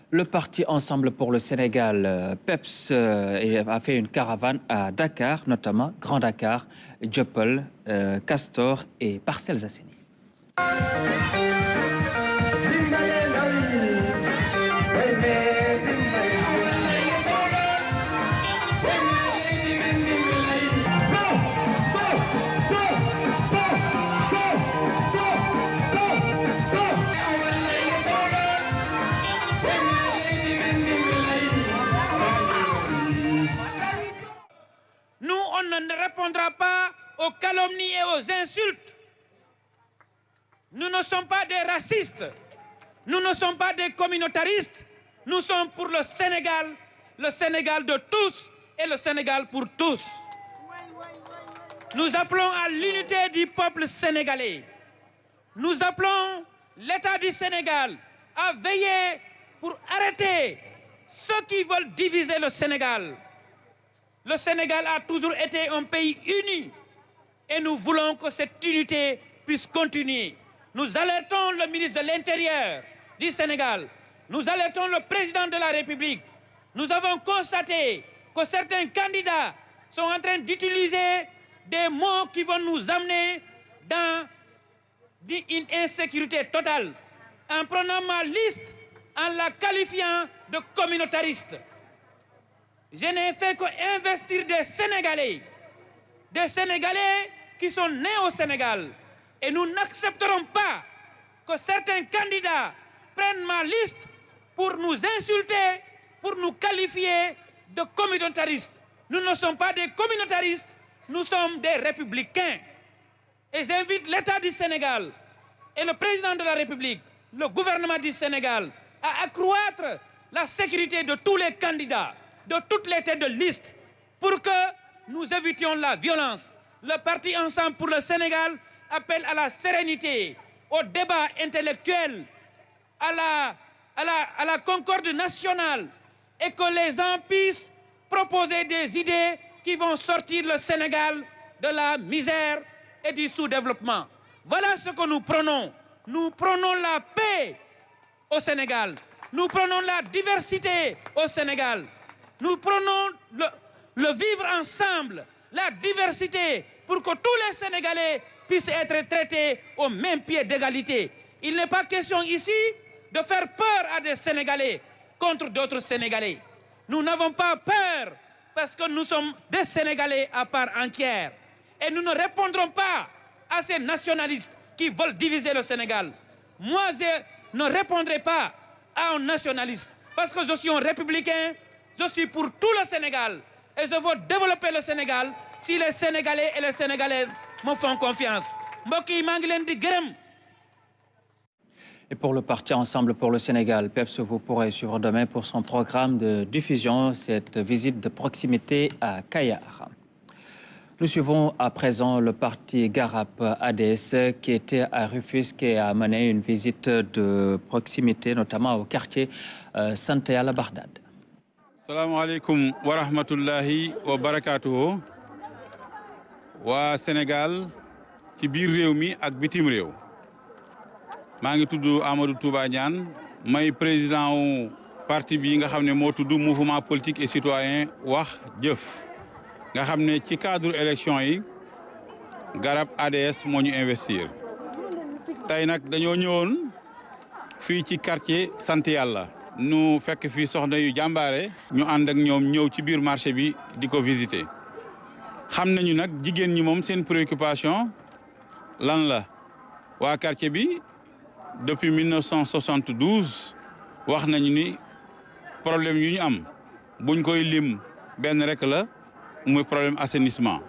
Speaker 1: Le parti Ensemble pour le Sénégal, PEPS, a fait une caravane à Dakar, notamment Grand Dakar, Dieuppeul, Castor et Parcelles Assainies.
Speaker 15: Nous, on ne répondra pas aux calomnies et aux insultes. Nous ne sommes pas des racistes. Nous ne sommes pas des communautaristes. Nous sommes pour le Sénégal de tous et le Sénégal pour tous. Nous appelons à l'unité du peuple sénégalais. Nous appelons l'État du Sénégal à veiller pour arrêter ceux qui veulent diviser le Sénégal. Le Sénégal a toujours été un pays uni et nous voulons que cette unité puisse continuer. Nous alertons le ministre de l'Intérieur du Sénégal. Nous alertons le président de la République. Nous avons constaté que certains candidats sont en train d'utiliser des mots qui vont nous amener dans une insécurité totale en prenant ma liste, en la qualifiant de communautariste. Je n'ai fait qu'investir des Sénégalais qui sont nés au Sénégal. Et nous n'accepterons pas que certains candidats prennent ma liste pour nous insulter, pour nous qualifier de communautaristes. Nous ne sommes pas des communautaristes, nous sommes des républicains. Et j'invite l'État du Sénégal et le président de la République, le gouvernement du Sénégal, à accroître la sécurité de tous les candidats, de toutes les têtes de liste, pour que nous évitions la violence. Le parti Ensemble pour le Sénégal appelle à la sérénité, au débat intellectuel, à la concorde nationale, et que les gens puissent proposer des idées qui vont sortir le Sénégal de la misère et du sous-développement. Voilà ce que nous prenons. Nous prenons la paix au Sénégal. Nous prenons la diversité au Sénégal. Nous prenons le vivre ensemble, la diversité, pour que tous les Sénégalais puissent être traités au même pied d'égalité. Il n'est pas question ici de faire peur à des Sénégalais contre d'autres Sénégalais. Nous n'avons pas peur parce que nous sommes des Sénégalais à part entière. Et nous ne répondrons pas à ces nationalistes qui veulent diviser le Sénégal. Moi, je ne répondrai pas à un nationaliste parce que je suis un républicain. Je suis pour tout le Sénégal et je veux développer le Sénégal si les Sénégalais et les Sénégalaises me font confiance.
Speaker 1: Et pour le parti Ensemble pour le Sénégal, PEPS, vous pourrez suivre demain pour son programme de diffusion, cette visite de proximité à Kayar. Nous suivons à présent le parti Garap ADS qui était à Rufisque et a mené une visite de proximité, notamment au quartier Santé à la Bardade.
Speaker 16: Assalamu alaikum wa rahmatullahi wa barakatuhu. Wa Sénégal ci biir réew mi ak bitim réew. Maa ngi tudd Amadou Touba Niane, may président wu parti bi nga xam ne moo tudd mouvement politique et citoyen wax jëf. Nga xam ne ci cadre élection yi Garab ADS moo ñu investir. Tey nag dañoo ñëwoon fii ci quartier sant yàlla nu fekk fii soxna yu jàmbaare ñu ànd ak ñoom ñëw ci biir marché bi di ko visiter xam nañu nag jigéen ñi moom seen préoccupation lan la waa quartier bi depuis 1972 wax nañu ni problème yu ñu am buñ koy lim benn rek la muy problème assainissement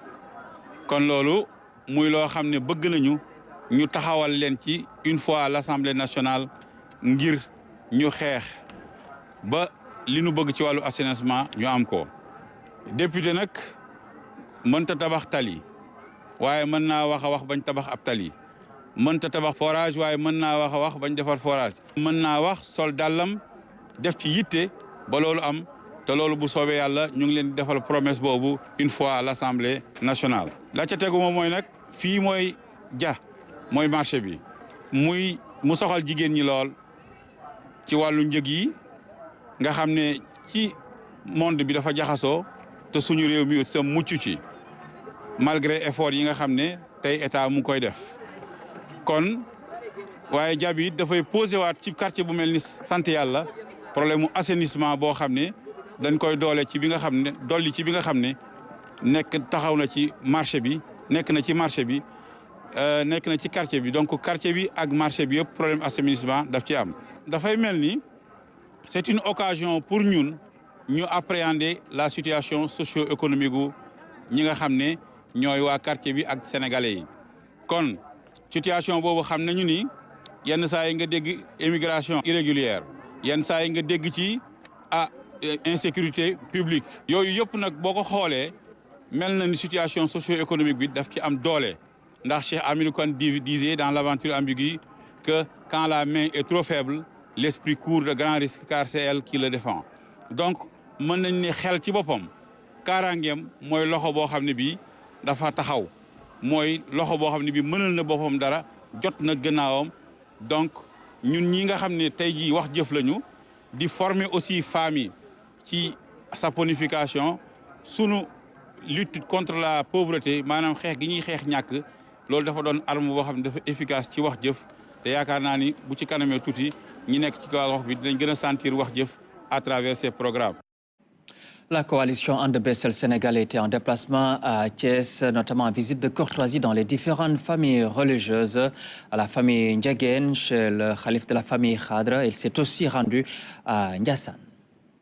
Speaker 16: kon loolu muy loo xam ne bëgg nañu ñu taxawal leen ci une fois à l'Assemblée nationale ngir ñu xeex ba li nu bëgg ci wàllu assainissement ñu am ko député nag mënta tabax tali waaye mën naa wax a wax bañ tabax ab tali mënta tabax forage waaye mën naa wax a wax bañ defar forage mën naa wax sol dàllam def ci yitte ba loolu am te loolu bu soobee yàlla ñu ngi leen di defal promesse boobu une fois à l'Assemblée nationale. la ca tegu moom mooy nag fii mooy mooy marché bi mu soxal jigéen ñi lool ci wàllu njëg yi nga xam ne ci monde bi dafa jaxasoo te suñu réew mi sa mucc ci malgré effort yi nga xam ne tey état mu koy def kon waaye jabi dafay posé waat ci quartier bu mel ni sant yàlla problème mu assainissement boo xam ne dañ koy doole ci bi nga xam ne dolli ci bi nga xam ne nekk taxaw na ci marché bi nekk na ci marché bi nekk na ci quartier bi donc quartier bi ak marché bi yëpp problème assainissement daf ci am. dafay mel ni c'est une occasion pour ñun ñu appréhender la situation socio-économique gu ñi nga xam ne ñooy waa quartier bi ak sénégalais yi kon situation boobu xam nañu ni yenn saa yi nga dégg immigration irrégulière yenn saa yi nga dégg ci insécurité publique yooyu yëpp nag boo ko xoolee mel na ni situation socio-économique bi daf ci am doole ndax Cheikh Hamidou Kane disait dans l'aventure ambiguë que quand la main est trop faible l'esprit court de grands risques car c'est elle qui le défend donc mën nañ ne xel ci boppam kaaraangeem mooy loxo boo xam ne bii dafa taxaw mooy loxo boo xam ne bii mënal na boppam dara jot na gannaawam donc ñun ñi nga xam ne tey jii wax jëf lañu di former aussi femmes yi ci saponification sunu lutte contre la pauvreté maanaam xeex gi ñuy xeex ñàkk loolu dafa doon arme boo xam ne dafa efficace ci wax jëf te yaakaar naa ni bu ci kanamee tuuti ñi nekk ci kaw wax bi dinañ gën a sentir wax jëf à travers ces programmes.
Speaker 1: La coalition And Bessel Sénégal était en déplacement à Thiès, notamment en visite de courtoisie dans les différentes familles religieuses. À la famille Ndiéguène, chez le khalife de la famille Khadra, il s'est aussi rendu à Ndiassane.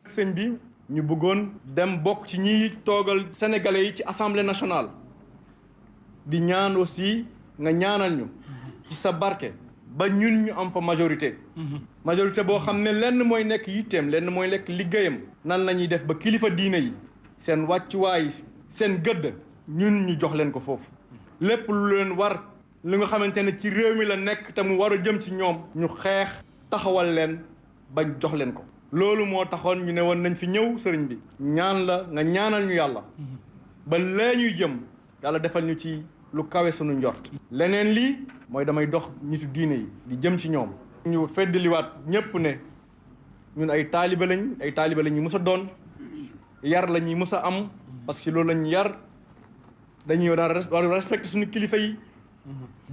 Speaker 17: sëñ bi ñu bëggoon dem bokk ci ñi toogal sénégalais yi ci assemblée nationale di ñaan aussi nga ñaanal ñu ci sa barke ba ñun ñu am fa majorité boo xam ne lenn mooy nekk yitteem lenn mooy nekk liggéeyam nan la ñuy def ba kilifa diine yi seen wàccuwaay seen gëdd ñun ñu jox leen ko foofu lépp lu leen war li nga xamante ne ci réew mi la nekk te mu war a jëm ci ñoom ñu xeex taxawal leen bañ jox leen ko loolu moo taxoon ñu ne woon nañ fi ñëw sëriñ bi ñaan la nga ñaanal ñu yàlla ba lee ñuy jëm yàlla defal ñu ci lu kawe sunu njort leneen lii mooy damay dox nitu diine yi di jëm ci ñoom ñu feddaliwaat ñëpp ne ñun ay taalibe lañ ñu mës a doon yar la ñuy mës a am parce que loolu lañ yar dañuy war a respecté suñu kilifa yi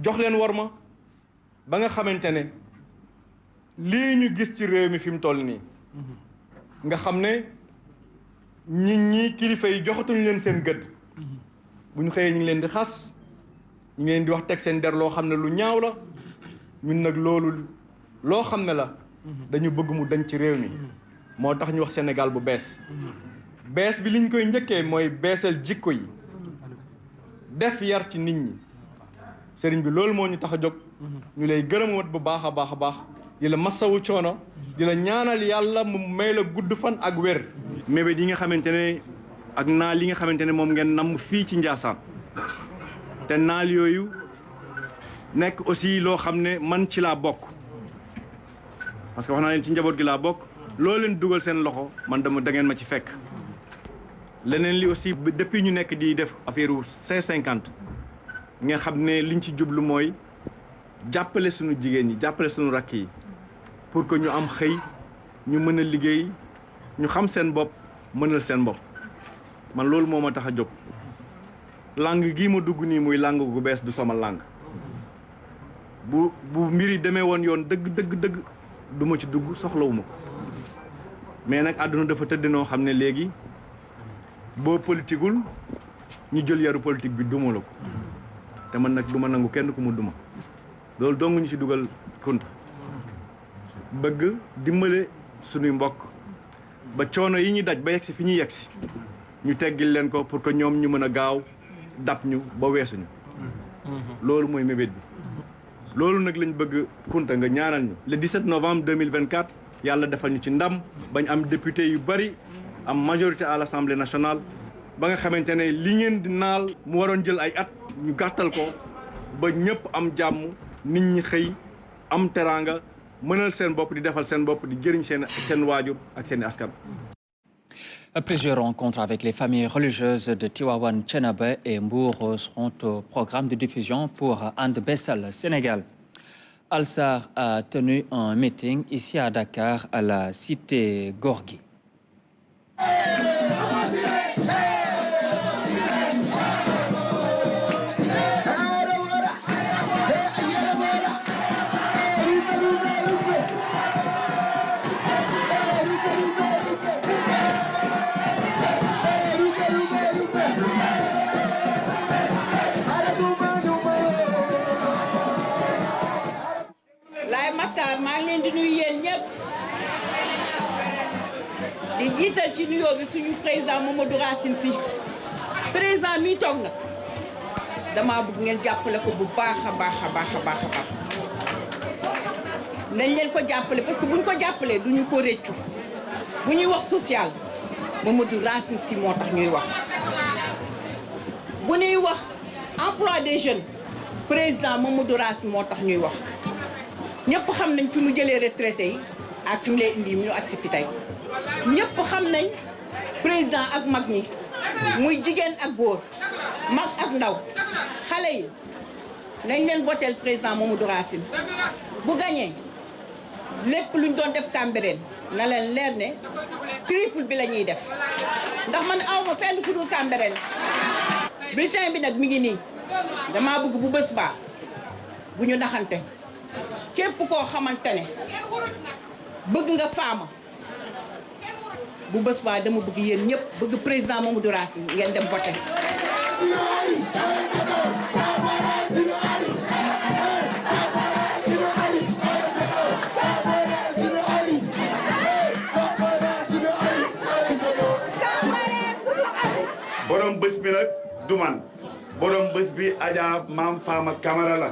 Speaker 17: jox leen worma ba nga xamante ne lii ñu gis ci réew mi fi mu toll nii nga xam ne nit ñi kilifa yi joxatuñu leen seen gëdd bu ñu xëyee ñu ngi leen di xas ñu ngi leen di wax teg seen der loo xam ne lu ñaaw la ñun nag loolu loo xam ne la dañu bëgg mu dañ ci réew mi moo tax ñu wax Sénégal bu bees bi liñ koy njëkkee mooy beesal jikko yi def yar ci nit ñi sëriñ bi loolu moo ñu tax a jóg ñu lay gërëmaat bu baax a baax a baax di la masawu coono di la ñaanal yàlla mu may la gudd fan ak wér mébét yi nga xamante ne ak naal li nga xamante ne moom ngeen namm fii ci Ndiassane te naal yooyu nekk aussi loo xam ne man ci laa bokk parce que wax naa leen ci njaboot gi laa bokk loo leen dugal seen loxo man da ngeen ma ci fekk leneen li aussi depuis ñu nekk di def affaire C50 ngeen xam ne liñ ci jublu mooy jàppale suñu jigéen ñi jàppale suñu rakk yi pour que ñu am xëy ñu mën a liggéey ñu xam seen bopp mënal seen bopp man loolu moo ma tax a jóg langue gii ma dugg nii muy langue gu bees du sama langue bu mbir yi demee woon yoon dëgg du ma ci dugg soxlawuma ko mais nag àdduna dafa tëdd noo xam ne léegi boo politiqueul ñu jël yaru politique bi duma la ko te man nag duma nangu kenn ku mu duma loolu dong ñu ci dugal Kunta bëgg dimbale suñuy mbokk ba coono yi ñu daj ba yegsi fi ñuy yegsi ñu teggil leen ko pour que ñoom ñu mën a gaaw dab ñu ba weesuñu loolu mooy mébét bi loolu nag lañ bëgg Kunta nga ñaanal ñu le 17 novembre 2024 yàlla defal ñu ci ndam bañ am député yu bari am majorité à l'Assemblée nationale ba nga xamante ne li ngeen di naal mu waroon jël ay at ñu gàttal ko ba ñëpp am jàmm nit ñi xëy am teraanga mënal seen bopp di defal seen bopp di jëriñ seen waajur ak seen askan.
Speaker 1: Plusieurs rencontres avec les familles religieuses de Tivaouane, Thiénaba et Mbour seront au programme de diffusion pour And Bessal Sénégal. Alsar a tenu un meeting ici à Dakar à la cité Gorgui.
Speaker 18: maa ngi leen di nuyu yéen ñëpp di jiital ci nuyoo bi suñu président Mamadou Racine Sy président mi toog na dama bëgg ngeen jàppale ko bu baax a baax a baax a baax a baax nañ leen ko jàppale parce que buñ ko jàppalee duñu ko réccu bu ñuy wax social Mamadou Racine Sy moo tax ñuy wax bu ñuy wax emploi des jeunes président Mamadou Racine moo tax ñuy wax ñëpp xam nañ fi mu jëlee retraité yi ak fi mu leen indi ñu agsi fi tey ñëpp xam nañ président ak mag ñi muy jigéen ak góor mag ak ndaw xale yi nañ leen votel président Mamadou Racine bu gagné lépp luñ doon def Cambérène na leen leer ne triple bi la ñuy def ndax man awma fenn fu dul Cambérène bulletin bi nag mi ngi nii dama bëgg bu bés baa bu ñu naxante képp koo xamante ne bëgg nga faama bu bés baa dama bëgg yéen ñëpp bëgg président Mamadou Racine ngeen dem voté.
Speaker 19: borom bés bi nag du man borom bés bi Adja Maam Fama Camara la.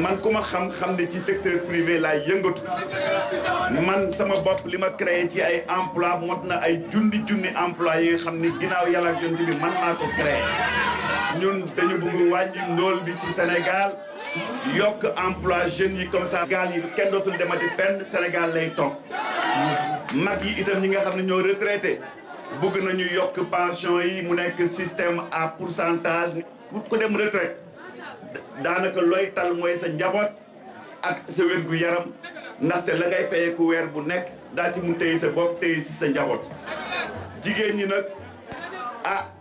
Speaker 19: man ku ma xam ne ci secteur privé laay yëngatu man sama bopp li ma créé ci ay emploi mot na ay junni emploi yi nga xam ni ginnaaw yàlla ak yonent bi man maa ko créé ñun dañu bëgg wàññi ndóol bi ci Sénégal yokk emploi jeunes yi comme ça gaal yi kenn dootul demati fenn Sénégal lay toog mag yi itam ñi nga xam ne ñoo retraité bëgg nañu yokk pension yi mu nekk système à pourcentage ku dem retraite daanaka looy tal mooy sa njaboot ak sa wér gu yaram ndaxte la ngay fayee ku weer bu nekk daa ci mun téye sa bopp téye si sa njaboot jigéen ñi nag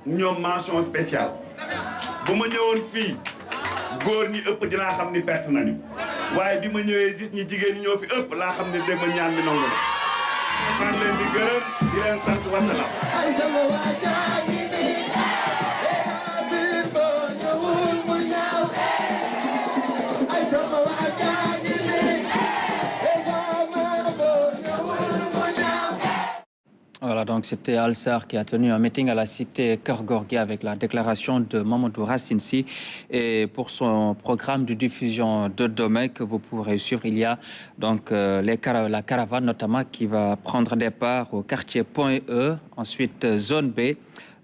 Speaker 19: ñoom mention spéciale bu ma ñëwoon fii góor ñi ëpp dinaa xam ni perte nañu waaye bi ma ñëwee gis ñi jigéen ñi ñoo fi ëpp laa xam ne dégg ma ñaan bi nangu na maa ngi leen di gërëm di leen sant wasalaam.
Speaker 1: Voilà, donc c'était Alsar qui a tenu un meeting à la cité Keur Gorgui avec la déclaration de Mamadou Racine Sy. Et pour son programme de diffusion de demain que vous pourrez suivre, il y a donc la caravane notamment qui va prendre départ au quartier Point E, ensuite zone B,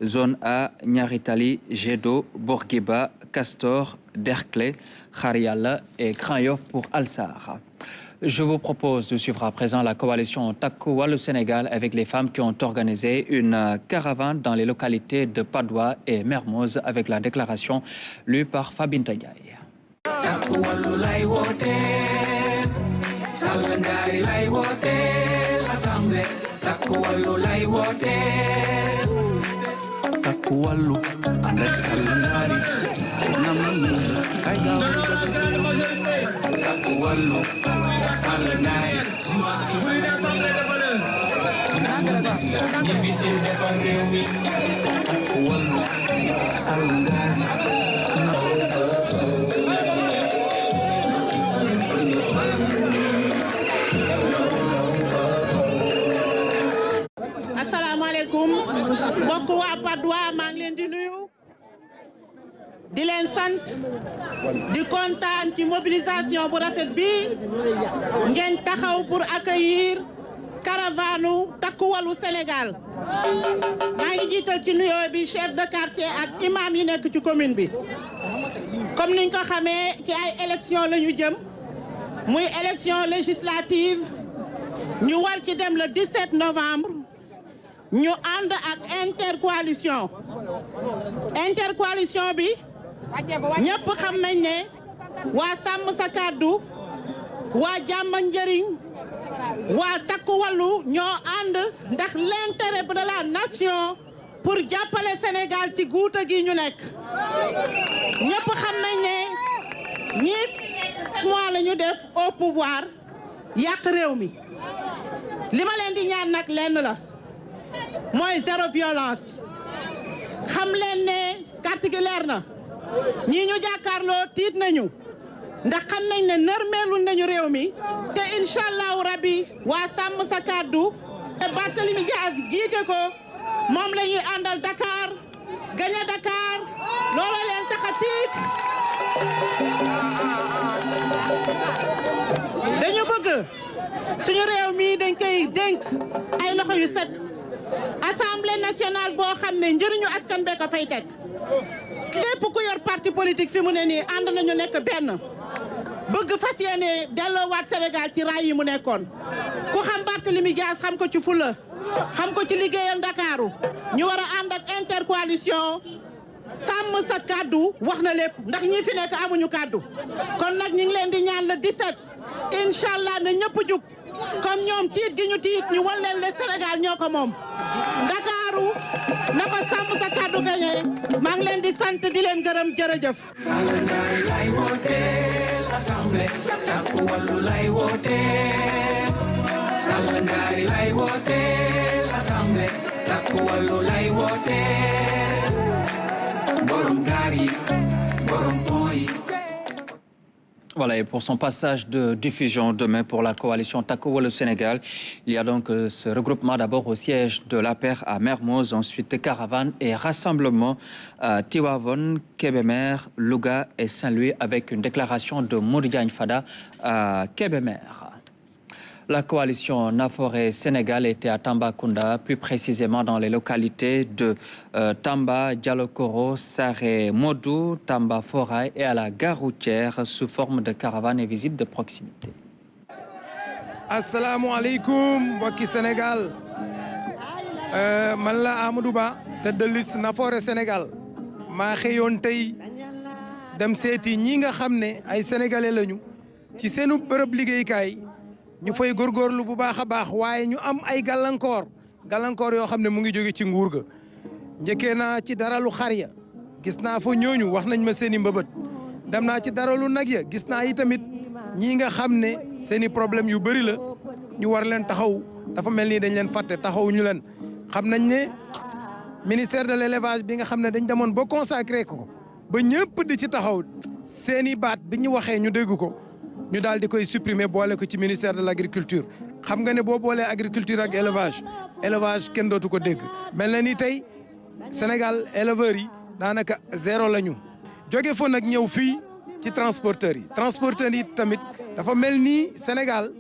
Speaker 1: zone A, Niaritali, Gédo, Bourguiba, Castor, Derklé, Khariala et Grand Yoff pour Alsar. Je vous propose de suivre à présent la coalition Takku Wallu Sénégal avec les femmes qui ont organisé une caravane dans les localités de Padoua et Mermoz avec la déclaration lue par Fabinta Ndiaye.
Speaker 18: asalaamaaleykum mbokk waa Patte d'Oie maa ngi leen di nuyu di leen sant di kontaan ci mobilisation bu rafet bi ngeen taxaw pour accueillir caravane Takku Wallu Sénégal maa ngi jiital ci nuyoo bi chef de quartier ak imam yi nekk ci commune bi comme niñ ko xamee ci ay élection la ñu jëm muy élection législative ñu war ci dem le 17 novembre ñu ànd ak intercoalition bi ñëpp xam nañ ne waa sàmm sa kàddu waa jàmm njëriñ waa Takku Wallu ñoo ànd ndax l'intérêt de la nation pour jàppale Sénégal ci guuta gi ñu nekk ñëpp xam nañ ne ñii mois la ñu def au pouvoir yàq réew mi li ma leen di ñaan nag lenn la mooy zéro violence xam leen ne carte gi leer na ñii ñu jàkkaarloo tiit nañu ndax xam nañ ne nërmeelu nañu réew mi te incha allahu rabbi waa sàmm sa kàddu te Barthélémy Dias jiite ko moom la ñuy àndal Dakar gañe Dakar looloo leen tax a tiit dañu bëgg suñu réew mi dañ koy dénk ay loxo yu set assemblée nationale boo xam ne njëriñu askan bee ko fay teg lépp ku yor parti politique fi mu ne nii ànd nañu nekk benn bëgg fas yéene delloowaat Sénégal ci raay yi mu nekkoon ku xam Barthélémy Dias xam ko ci fula xam ko ci liggéeyal Ndakaaru ñu war a ànd ak intercoalition sàmm sa kàddu wax na lépp ndax ñi fi nekk amuñu kàddu kon nag ñu ngi leen di ñaan le 17 incha allah na ñëpp jug comme ñoom tiit gi ñu tiit ñu wan leen le Sénégal ñoo ko moom Ndakaaru na ko sàmm sa kàddu gañe maa ngi leen di sant di leen gërëm jërëjëf. Assemblée Takku Wallu lay wooteel Sàllangaari lay wooteel Assemblée Takku Wallu lay wooteel borom gaar yi borom pont yi.
Speaker 1: Voilà, et pour son passage de diffusion demain pour la coalition Takku Wallu Sénégal, il y a donc ce regroupement d'abord au siège de l'APR à Mermoz, ensuite caravane et rassemblement à Tivaouane, Kébémer, Louga et Saint-Louis avec une déclaration de Modou Diagne Fada à Kébémer. La coalition Nafoore Sénégal était à Tambacounda, plus précisément dans les localités de Tamba, Dialokoro, Saré, Modou, Tamba Foray et à la gare routière sous forme de caravane et visite de proximité.
Speaker 20: Assalamu alaikum, mbokki Sénégal. Man la Amadou Ba, tête de liste Nafoore Sénégal. maa xëyoon tey dem seeti ñi nga xam ne ay sénégalais lañu ci seenu bërëb liggéeykaay. ñu fay góorgóorlu bu baax a baax waaye ñu am ay gàllankoor yoo xam ne mu ngi jóge ci nguur ga njëkkee naa ci daralu xar ya gis naa fa ñooñu wax nañ ma seen i mbëbët dem naa ci daralu nag ya gis naa itamit ñii nga xam ne seen i problème yu bëri la ñu war leen taxaw dafa mel ni dañ leen fàtte taxawuñu leen xam nañ ne ministère de l'élevage bi nga xam ne dañ demoon ba consacré ko ba ñëpp di ci taxaw seen i baat bi ñu waxee ñu dégg ko ñu daal di koy supprimer boole ko ci ministère de l'agriculture xam nga ne boo boolee agriculture ak élevage kenn dootu ko dégg mel na ni tey Sénégal éleveurs yi daanaka zéro la ñu jóge fa nag ñëw fii ci transporteurs yi tamit dafa mel ni Sénégal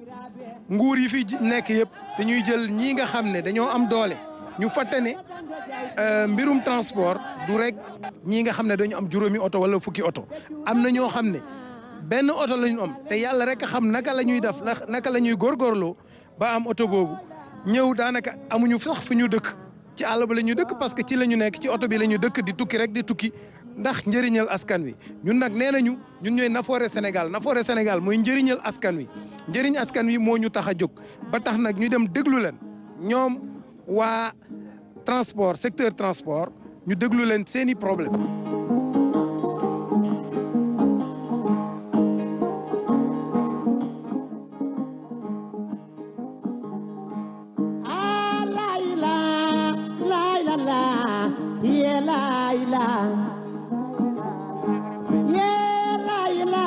Speaker 20: nguur yi fi nekk yëpp dañuy jël ñii nga xam ne dañoo am doole ñu fàtte ne mbirum transport du rek ñii nga xam ne dañu am juróomi oto wala fukki oto am na ñoo xam ne benn oto la ñu am te yàlla rek xam naka la ñuy def naka la ñuy góorgóorloo ba am oto boobu ñëw daanaka amuñu sax fu ñu dëkk ci àll ba la ñu dëkk parce que ci la ñu nekk ci oto bi la ñu dëkk di tukki rek di tukki ndax njëriñal askan wi ñun nag nee nañu ñun ñooy Nafoore Sénégal mooy njëriñal askan wi njëriñ askan wi moo ñu tax a jóg ba tax nag ñu dem déglu leen ñoom waa transport secteur transport ñu déglu leen seeni problème
Speaker 21: la ye la ila ye la ila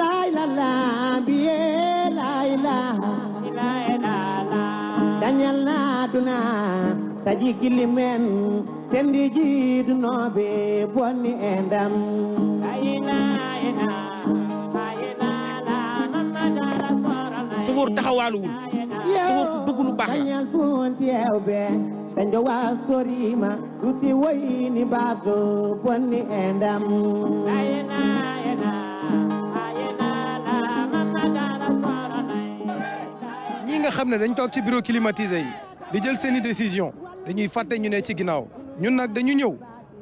Speaker 21: la ila la biye la ila dañal na duna taji gilimen tendi jiidu nobe bonni endam
Speaker 15: sufoor taxawaaluwul sufoor ku bëgg lu baax la
Speaker 21: dañu waa sorima tuuti woy ni baato bonni endam
Speaker 20: ñi nga xam ne dañ toog ci bureau climatisé yi di jël seeni décision dañuy fàtte ñu ne ci ginnaaw ñun nag dañu ñëw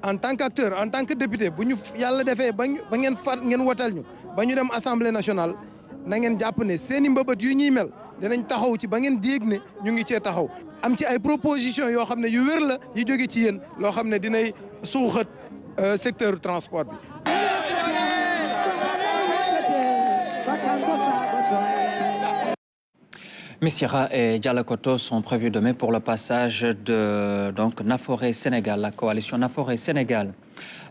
Speaker 20: en tant qu'acteur en tant que député bu ñu yàlla defee ba ngeen far ngeen wotal ñu ba ñu dem assemblée nationale na ngeen jàpp ne seeni mbëbët yu ñuy mel dinañ taxaw ci ba ngeen dégg ne ñu ngi cee taxaw am ci ay proposition yoo xam ne yu wér la yi jóge ci yéen loo xam ne dinay suuxat secteur transport bi.
Speaker 1: Missirah et Dialokoto sont prévus demain pour le passage de Nafoore Sénégal, la coalition Nafoore Sénégal.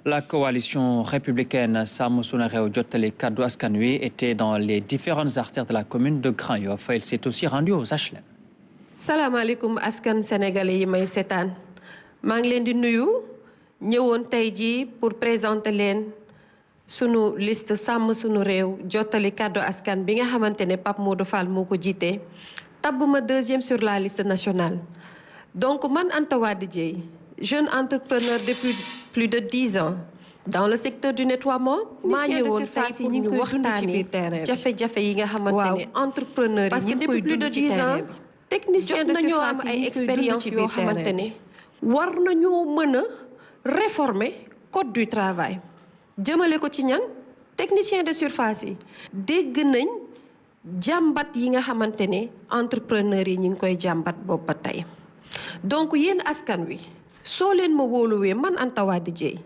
Speaker 1: La coalition républicaine Sàmm Sunu Réew Jottali Kaddu Askan Wi était dans les différentes artères de la commune de Grand Yoff. Elle s'est aussi rendue aux HLM.
Speaker 22: salaamaaleykum askan sénégalais yi may seetaan maa ngi leen di nuyu ñëwoon tey jii pour présenter leen sunu liste Sàmm Sunu Réew Jottali Kaddu Askan bi nga xamante ne Pape Modou Fall moo ko jiite tabb ma deuxième sur la liste nationale. Donc man Anta Wade Dieye, jeune entrepreneur depuis plus de 10 ans dans le secteur du nettoiement. maa ñëwoon tey pour ñu waxtaanee jafe-jafe yi nga xamante ne entrepreneur yi ñu koy dund ci terrain bi. technicien de surface am ay expérience yoo xamante ne war nañoo mën a réformer code du travail jëmale ko ci ñan technicien de surface yi dégg nañ jàmbat yi nga xamante ne entrepreneur yi ñu ngi koy jàmbat boobu ba tey donc yéen askan wi soo leen ma wóoluwee man Anta Wade Dieye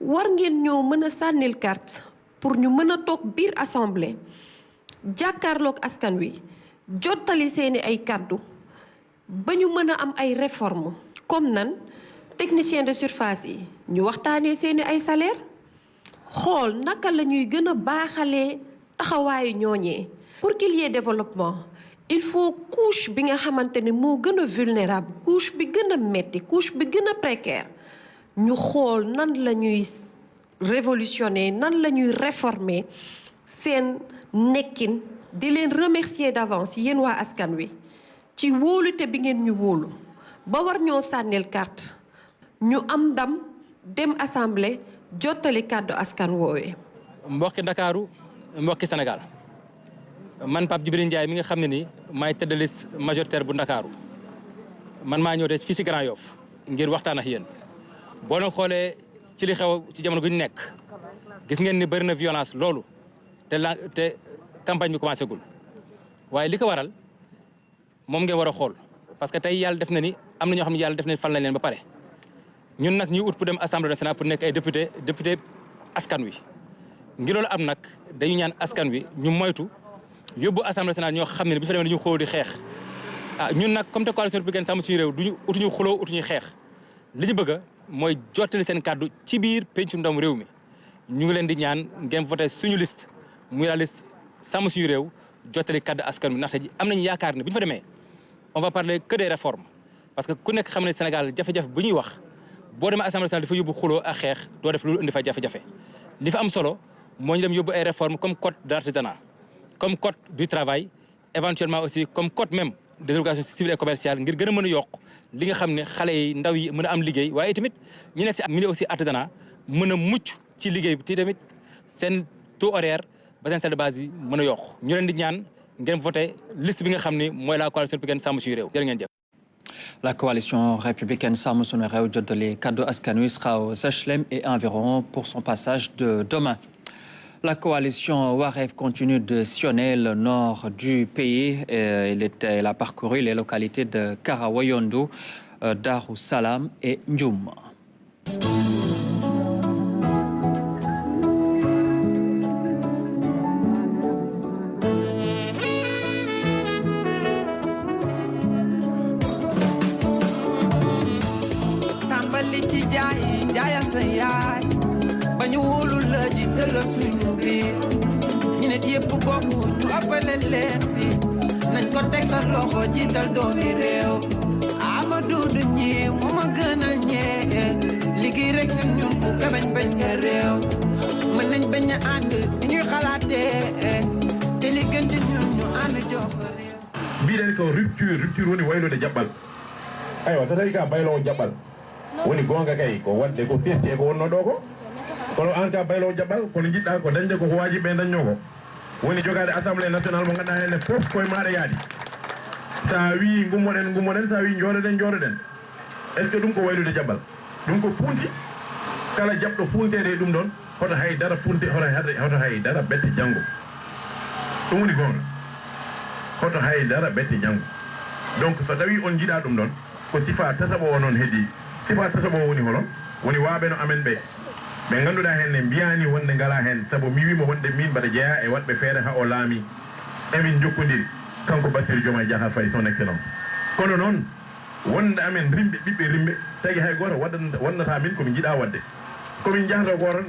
Speaker 22: war ngeen ñoo mën a sànnil carte pour ñu mën a toog biir assemblée jàkkaarloog askan wi jottali seeni ay kàddu ba ñu mën a am ay réforme comme nan technicien de surface yi ñu waxtaanee seeni ay salaire xool naka la ñuy gën a baaxalee taxawaayu ñooñee pour qu'il y ait développement il faut couche bi nga xamante ne moo gën a vulnérable couche bi gën a metti couche bi gën a précaire ñu xool nan la ñuy révolutionner nan la ñuy réformer seen nekkin di leen remercier d'avance yéen waa askan wi ci wóolute bi ngeen ñu wóolu ba war ñoo sànnil carte ñu am ndam dem assemblée jottali kàddu askan woowee.
Speaker 23: mbokki Ndakaaru mbokki Sénégal man Pape Djibril Ndiaye mi nga xam ne ni maay tête de liste majoritaire bu Ndakaaru man maa ñëw te fii ci Grand Yoff ngir waxtaan ak yéen boo na xoolee ci li xew ci jamono gu ñu nekk gis ngeen ni bëri na violence loolu te campagne bi commencé gul waaye li ko waral moom ngeen war a xool parce que tey yàlla def na ni am na ñoo xam ne yàlla def na fal nañ leen ba pare ñun nag ñuy ut pour dem assemblée nationale pour nekk ay député askan wi ngir loolu am nag dañu ñaan askan wi ñu moytu yóbbu assemblée nationale ñoo xam ne bi fa demee dañu xuloo di xeex ñun nag comme te coalition républicaine Sàmm Suñu Réew duñu utuñu xuloo utuñuy xeex li ñu bëgg mooy jottali seen kàddu ci biir pencum ndaw réew mi ñu ngi leen di ñaan ngeen voté suñu liste muy la liste Sàmm Suñu Réew jottali kàddu askan wi ndaxte am nañu yaakaar ne bu ñu fa demee on va parler que des réformes parce que ku nekk xam ne Sénégal jafe-jafe bu ñuy wax boo demee assemblée nationale dafa yóbbu xuloo ak xeex doo def loolu indi fa jafe-jafe li fa am solo moo ñu dem yóbbu ay réformes comme code de l'artisanat comme code du travail éventuellement aussi comme code même des obligations civiles et commerciales ngir gën a mën a yokk li nga xam ne xale yi ndaw yi mën a am liggéey waaye tamit ñu nekk si milieu aussi artisanat mën a mucc ci liggéey bi te tamit seen taux horaire ba seen salaire de base yi mën a yokk ñu leen di ñaan ngeen voté liste bi nga xam ne mooy la coalition républicaine Sàmm Suñu Réew jërë ngeen jëf.
Speaker 1: La coalition républicaine Sàmm Sunu Réew jottali kàddu askan wi sera aux HLM et environ pour son passage de demain. La coalition Wareef continue de sillonner le nord du pays. Elle a parcouru les localités de Karawayondo, Darou Salam et Ndioum.
Speaker 3: di ci jaay jaayal sa yaay ba ñu wóolu la jiital la suñu biir ñu ne yëpp bokk ñu ëppale leen si nañ ko teg sa loxo jiital doomi réew Amadou du ñi moo ma gënal ñee liggéey rek ñun ku ka bañ nga réew mën nañ bañ a ànd di ñuy xalaatee te li gën ci ñun ñu ànd jox réew
Speaker 4: mbiɗen ko rupture woni waylude jaɓɓal aywa so tawi ka baylowo jaɓɓal woni gonga kay ko wadde ko firti e ko wonno ɗo ko kono an ka baylowo jaɓɓal kono jiɗɗa ko dañde ko wajiɓe dañño ko woni jogade assemblée nationale mo ganduɗa henne fof koye maɗa yaadi sa wi gummoɗen sa wi jooɗoɗen est ce que ɗum ko waylude jaɓɓal ɗum ko funti kala jaɓɗo funtede e ɗum ɗon hoto haydara funti hoto haydara bette janggo ɗum woni gonga hoto haydara bette janggo donc so tawi on jiiɗa ɗum ɗon ko sifa tataɓo noon heddi sifa tataɓo woni holon woni waaɓe no amen ɓe ganduɗa hen ne mbiyani wonde ngala hen saabu mi wima wonde min mbaɗa jeeya e waɗɓe feere ha o laami emin jokkodiri kanko Bassirou Diomaye Diakhar Faye son excellence kono noon wonde amen rimɓe ɓiɓɓe rimɓe tagi hay goto wonnata min komin jiiɗa wadde komin jahata goton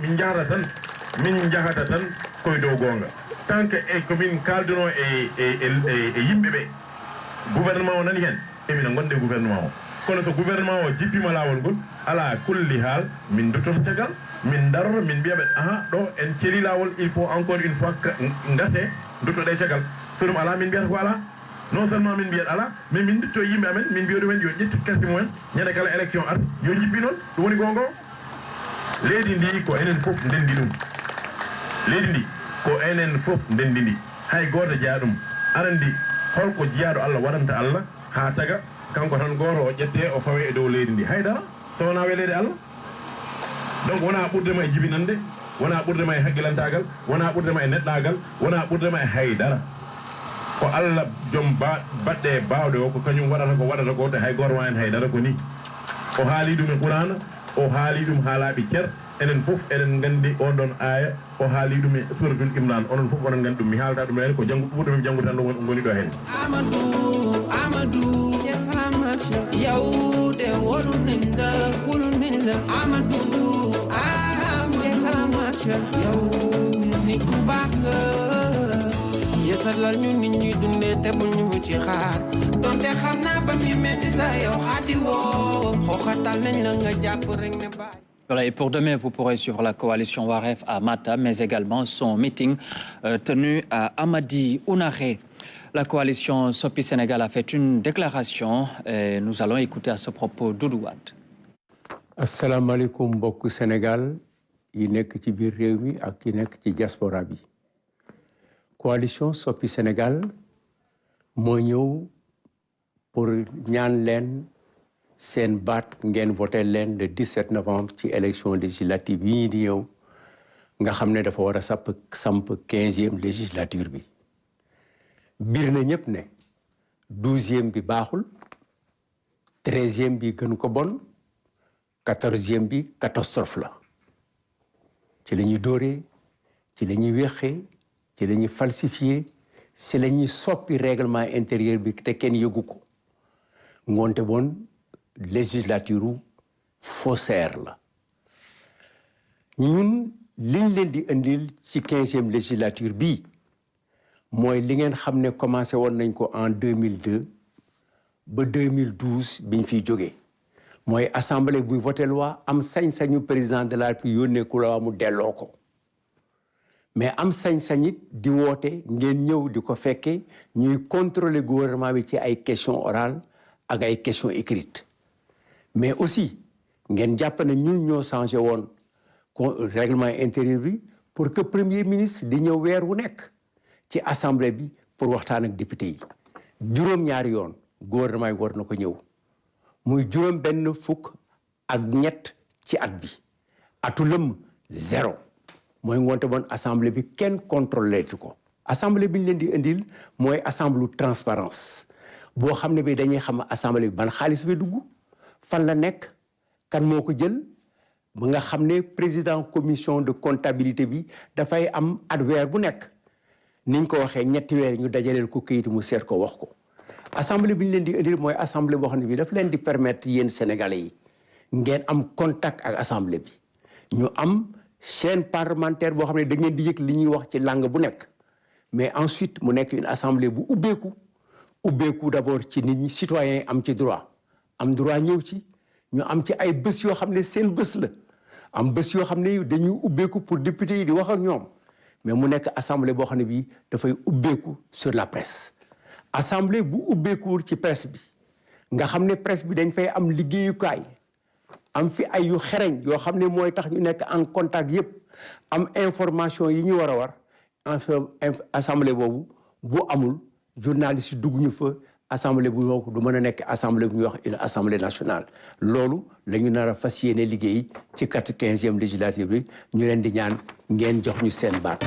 Speaker 4: min jahata tan koye dow gonga tant que komin kalduno e yimɓeɓe gouvernement o nani hen emina gonde gouvernement o kono so gouvernement o jippima lawol ngol ala kulli haal min duttoto caggal min darro min mbiyaɓe aha ɗo en celi lawol il faut encore une fois gase duttoɗe caggal so ɗum ala min mbiyata ko ala non seulement min mbiyat ala mais min dutto yimɓe amen min mbiya ɗumen yo ƴetti kasi mumen ñande kala élection ar yo jippi noon ɗum woni gongo leydi ndi ko enen fof ndendi ɗum leydi ndi ko enen fof ndendi ndi hay goto jeeya ɗum arandi holko jeeyaɗo Allah waɗanta Allah ha taga kanko tan goto o ƴette o fawe e dow leydi ndi haydara so wona welede Allah donc wona ɓurdema e jibinande wona ɓurdema e haqqilantagal wona ɓurdema e neɗɗagal wona ɓurdema e haydara ko Allah joom baɗɗe bawɗe o ko kañum waɗata ko te hay goto ma en haydara ko ni o haali ɗum e Qur'ana o haali ɗum ha laaɓi cer enen fof eɗen gandi on ɗon aya o haali ɗum e suratul Imran onon fof onon gandi ɗum mi haalta ɗum hen ko ɓurɗumi janggude tan ɗum goni ɗo hen
Speaker 3: Amadou yawde woluninda wuluninda Amadou yawni kubaka yesalal ñu nit ñuy dundee te bu ñu ci xaar donte xam naa ba mi metti sa yow xaadi woo xooxatal nañ la nga jàpp rek ne baay.
Speaker 1: Voilà, et pour demain, vous pourrez suivre la coalition Waref à Matam, mais également son meeting tenu à Amadi Ounahe. La coalition Sopi Sénégal a fait une déclaration et nous allons écouter à ce propos Doudou Wade.
Speaker 5: Assalamu alaikum mbokku Sénégal yi nekk ci biir réew mi ak yi nekk ci diaspora bi. Coalition Sopi Sénégal moo ñëw pour ñaan leen seen baat ngeen voté leen le 17 novembre ci élection législative yi di ñëw nga xam ne dafa war a samp 15e législature bi. biir na ñëpp ne 12e bi baaxul 13e bi gën ko bon 14e bi catastrophe la ci la ñuy dóoree ci la ñuy wéqee ci la ñuy falsifié ci la ñuy soppi règlement intérieur bi te kenn yëgu ko ngoonte bon législature faussaire la ñun liñ leen di indil ci 15e législature bii mooy li ngeen xam ne commencé woon nañ ko en 2002 ba 2012 biñ fiy jógee mooy assemblée buy voté loi am sañ-sañu président de la République yónnee ku la mu delloo ko mais am sañ-sañit di woote ngeen ñëw di ko fekkee ñuy contrôler gouvernement bi ci ay questions orales ak ay questions écrites mais aussi ngeen jàpp ne ñun ñoo changé woon règlement intérieur bi pour que premier ministre di ñëw weer wu nekk ci assemblée bi pour waxtaan ak député yi juróom-ñaari yoon gouvernement bi war na ko ñëw muy juróom benn fukk ak ñett ci at bi atu lëmm 0 mooy ngoonte bon assemblée bi kenn contrôlé tu ko assemblée bi ñu leen di indil mooy assemblée transparence boo xam ne bi dañuy xam assemblée bi ban xaalis bi dugg fan la nekk kan moo ko jël ba nga xam ne président commission de comptabilité bi dafay am at weer bu nekk niñ ko waxee ñetti weer ñu dajaleel ko këyit mu seet ko wax ko assemblée bi ñu leen di indil mooy assemblée boo xam ne bi daf leen di permettre yéen sénégalais yi ngeen am contact ak assemblée bi ñu am chaîne parlementaire boo xam ne da ngeen di yëg li ñuy wax ci langue bu nekk mais ensuite mu nekk une assemblée bu ubbeeku d'abord ci nit ñi citoyens am ci droit ñëw ci ñu am ci ay bés yoo xam ne seen bés la am bés yoo xam ne dañuy ubbeeku pour député yi di wax ak ñoom mais mu nekk assemblée boo xam ne bii dafay ubbeeku sur la presse assemblée bu ubbeekuwul ci presse bi nga xam ne presse bi dañ fay am liggéeyukaay am fi ay yu xereñ yoo xam ne mooy tax ñu nekk en contact yépp am information yi ñu war a war assemblée boobu bu amul journaliste yi dugg ñu fa assemblée bu du mën a nekk assemblée bu ñuy wax une assemblée nationale loolu la ñu nar a fas yéene liggéey ci 95e législative bi ñu leen di ñaan ngeen jox ñu seen baat.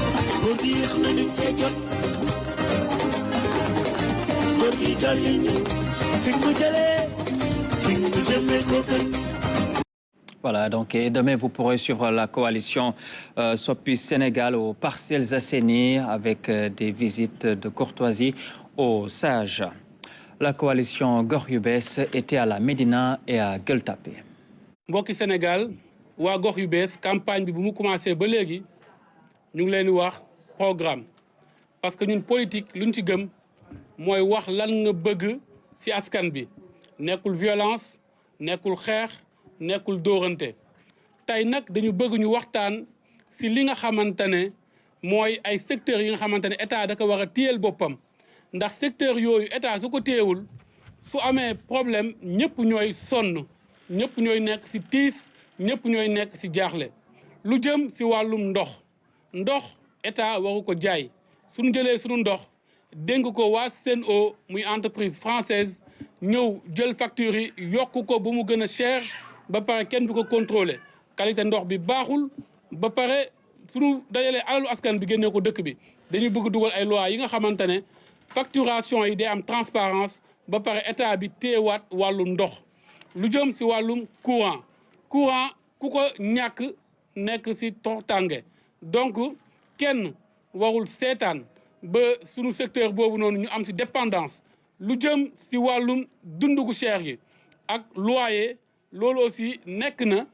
Speaker 1: Voilà, donc et demain vous pourrez suivre la coalition Soppi Sénégal aux Parcelles Assainies avec des visites de courtoisie aux sages. La coalition Gox Yu Bees était à la Médina et à Gueule Tapée.
Speaker 6: mbokki Sénégal waa Gox Yu Bees campagne bi bu mu commencé ba léegi ñu ngi leen di wax programme parce que ñun politique luñ ci gëm mooy wax lan nga bëgg ci askan bi nekkul violence nekkul xeex nekkul dóorante tey nag dañu bëgg ñu waxtaan ci li nga xamante ne mooy ay secteurs yi nga xamante ne état da ko war a téyel boppam ndax secteur yooyu état su ko téyewul su amee problème ñëpp ñooy sonn ñëpp ñooy nekk ci tiis ñëpp ñooy nekk ci jaaxle lu jëm ci wàllum ndox état waru ko jaay suñu jëlee suñu ndox dénk ko waa Sen'Eau muy entreprise française ñëw jël facture yi yokk ko ba mu gën a cher ba pare kenn du ko contrôler qualité ndox bi baaxul ba pare suñu dajalee alalu askan bi génnee ko dëkk bi dañuy bëgg dugal ay loi yi nga xamante ne facturation yi day am transparence ba pare état bi téewaat wàllum ndox lu jëm ci wàllum courant ku ko ñàkk nekk ci tànge donc kenn warul seetaan ba sunu secteur boobu noonu ñu am ci dépendance lu jëm ci wàllum dundu gu cher gi ak loyer loolu aussi nekk na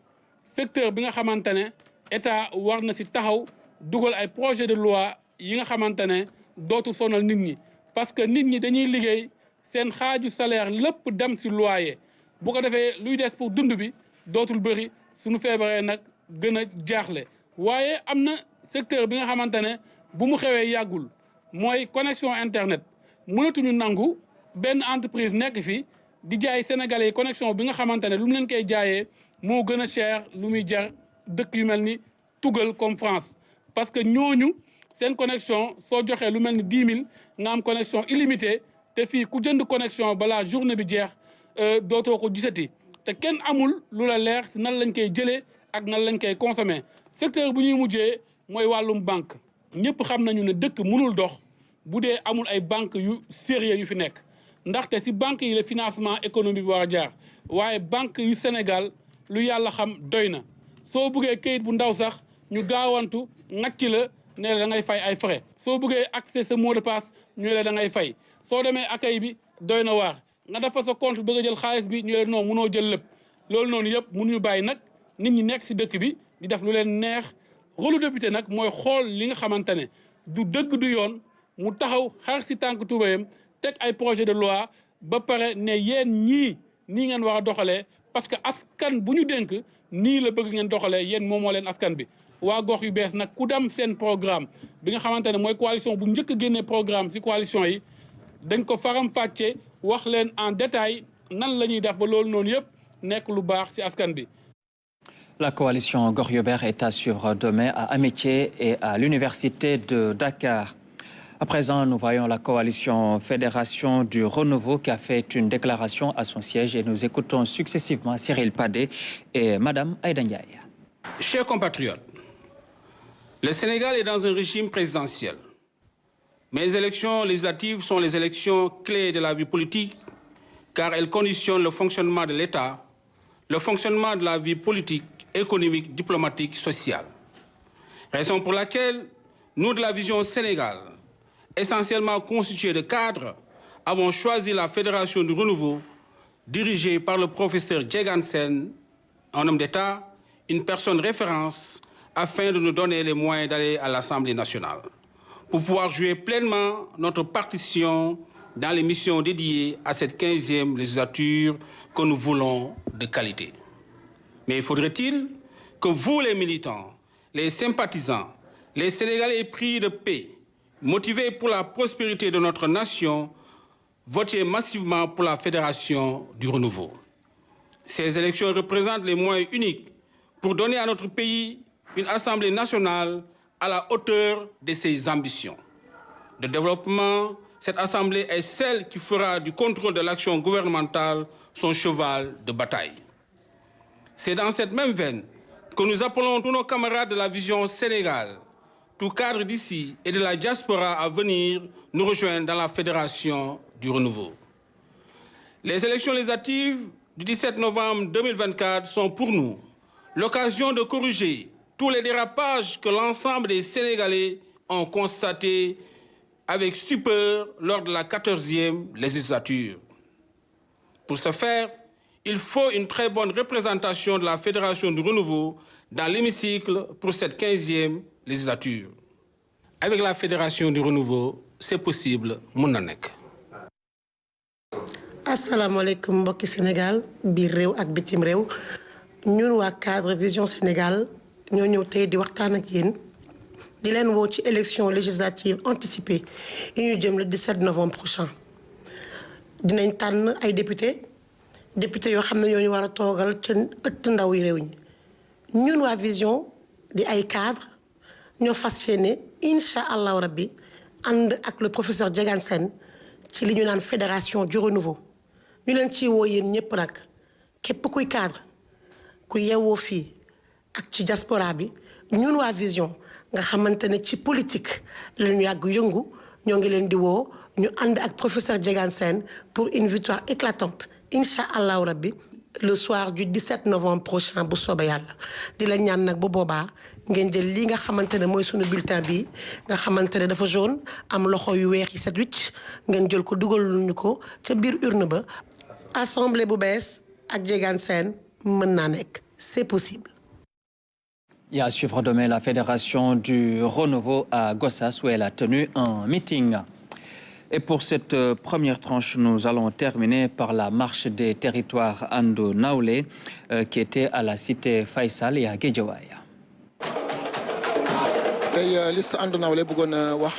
Speaker 6: secteur bi nga xamante ne état war na ci taxaw dugal ay projet de loi yi nga xamante ne dootu sonal nit ñi parce que nit ñi dañuy liggéey seen xaaju salaire lépp dem ci loyer bu ko defee luy des pour dund bi dootul bëri suñu feebaree nag gën a jaaxle waaye am na secteur bi nga xamante ne bu mu xewee yàggul mooy connexion internet mënatuñu nangu benn entreprise nekk fi di jaay sénégalais yi connexion bi nga xamante ne lu mu leen koy jaayee moo gën a cher lu muy jar dëkk yu mel ni tugal comme France parce que ñooñu seen connexion soo joxee lu mel ni 10 000 nga am connexion illimitée te fii ku jënd connexion balaa journée bi jeex dootoo ko gisati te kenn amul lu la leer si nan lañ koy jëlee ak nan lañ koy consommer secteur bu ñuy mujjee mooy wàllum banque ñëpp xam nañu ne dëkk mënul dox bu dee amul ay banque yu sérieux yu fi nekk ndaxte si banque yi la financement économique bi war a jaar waaye banque yu Sénégal lu yàlla xam doy na soo bëggee kayit bu ndaw sax ñu gaawantu ngacc la ne la da ngay fay ay frais soo bëggee accès sa mot de passe ñu la da ngay fay soo demee accueil bi doy na waar nga dafa sa compte bëgg a jël xaalis bi ñu leen non mënoo jël lépp loolu noonu yëpp mënuñu bàyyi nag nit ñi nekk si dëkk bi di def lu leen neex rôle député nag mooy xool li nga xamante ne du dëgg du yoon mu taxaw xar si tànk tubayam teg ay projet de loi ba pare ne yéen ñii nii ngeen war a doxalee parce que askan bu ñu dénk nii la bëgg ngeen doxalee yéen moom moo leen askan bi waa Gox Yu Bees nag ku dem seen programme bi nga xamante ne mooy coalition bu njëkk a génnee programme si coalition yi dañ ko faram fàcce wax leen en détail nan la ñuy def ba loolu noonu yëpp nekk lu baax ci askan bi.
Speaker 1: La coalition Gox Yu Bees est à suivre demain à Amitié et à l'université de Dakar. À présent, nous voyons la coalition Fédération du Renouveau qui a fait une déclaration à son siège et nous écoutons successivement Cyril Padé et Madame Aïda Ndiaye.
Speaker 7: Chers compatriotes, le Sénégal est dans un régime présidentiel. Mais les élections législatives sont les élections clés de la vie politique car elles conditionnent le fonctionnement de l'État, le fonctionnement de la vie politique, économique, diplomatique, sociale. Raison pour laquelle nous de la vision Sénégal, essentiellement constituée de cadres, avons choisi la Fédération du Renouveau, dirigée par le professeur Djegan Sène, un homme d'État, une personne référence, afin de nous donner les moyens d'aller à l'Assemblée nationale, pour pouvoir jouer pleinement notre partition dans les missions dédiées à cette 15e législature que nous voulons de qualité. Mais faudrait-il que vous, les militants, les sympathisants, les Sénégalais épris de paix, motivés pour la prospérité de notre nation, votiez massivement pour la Fédération du Renouveau. Ces élections représentent les moyens uniques pour donner à notre pays une Assemblée nationale à la hauteur de ses ambitions. De développement, cette Assemblée est celle qui fera du contrôle de l'action gouvernementale son cheval de bataille. C'est dans cette même veine que nous appelons tous nos camarades de la vision Sénégal, tout cadre d'ici et de la diaspora à venir nous rejoindre dans la Fédération du Renouveau. Les élections législatives du 17 novembre 2024 sont pour nous l'occasion de corriger tous les dérapages que l'ensemble des Sénégalais ont constatés avec stupeur lors de la 14e législature. Pour ce faire, il faut une très bonne représentation de la Fédération du Renouveau dans l'hémicycle pour cette 15e législature. Avec la Fédération du Renouveau, c'est possible, mun na nekk.
Speaker 2: asalaamaaleykum mbokki Sénégal biir réew ak bitim réew ñun waa cadre Vision Sénégal ñoo ñëw tey di waxtaan ak yéen di leen woo ci élection législative anticipée yi ñu jëm le 17 novembre prochain. dinañ tànn ay député yoo xam ne ñoo ñu war a toogal ca ëtt ndaw yi réew ñi ñun waa Vision di ay cadre ñoo fas yéene incha allahu rabbi ànd ak le professeur Diegane Sène ci li ñu naan Fédération du Renouveau. ñu leen ci woo yéen ñëpp nag képp kuy cadre ku yeewoo fii ak ci diaspora bi ñun waa Vision nga xamante ne ci politique lañu yàgg yëngu ñoo ngi leen di woo ñu ànd ak professeur Diegane Sène pour une victoire éclatante incha allahu rabbi le soir du 17 novembre prochain bu soobee yàlla di la ñaan nag bu boobaa ngeen jël lii nga xamante ne mooy sunu bulletin bi nga xamante ne dafa jaune am loxo yu weex yi set wicc ngeen jël ko dugal ñu ko ca biir urne ba assemblée bu bees ak Diegane Sène mën naa nekk c'est possible.
Speaker 1: Et à suivre demain la Fédération du Renouveau à Gossas où elle a tenu un meeting. Et pour cette première tranche, nous allons terminer par la marche des territoires Andu Nawlé qui était à la cité Faysal et à Guédiawaye.
Speaker 8: tey liste Andu Nawlé bëggoon a wax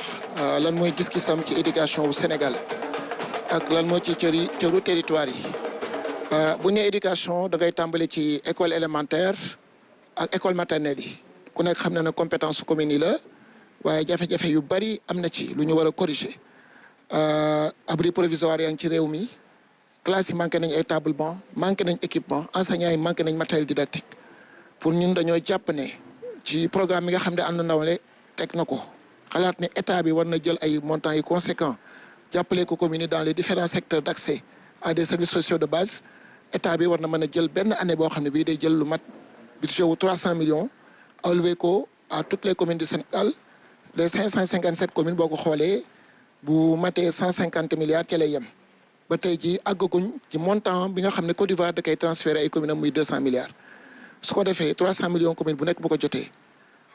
Speaker 8: lan mooy gis-gisam ci éducation au Sénégal ak lan moo ci cëru territoire yi bu ñu nee éducation da ngay tàmbale ci école élémentaire ak école maternelle yi ku nekk xam na ne compétence commune yi la waaye jafe-jafe yu bari am na ci lu ñu war a corriger abri provisoire yaa ngi ci réew mi classe yi manqué nañ ay table banc manqué nañ équipement enseignants yi manqué nañ matériel didactique pour ñun dañoo jàpp ne ci programme bi nga xam ne Andu Nawlé teg na ko xalaat ne état bi war na jël ay montants yu conséquents jàppale ko communes dans les différents secteurs d'accès à des services sociaux de base état bi war na mën a jël benn année boo xam ne bii day jël lu mat budget wu 300 millions alloué ko à toutes les communes du Sénégal les 557 communes boo ko xoolee bu matee 150 milliards ca lay yem ba tey jii àggaguñ ci montant bi nga xam ne Côte d'Ivoire da koy transféré ay communes am muy 200 milliards su ko defee 300 millions commune bu nekk bu ko jotee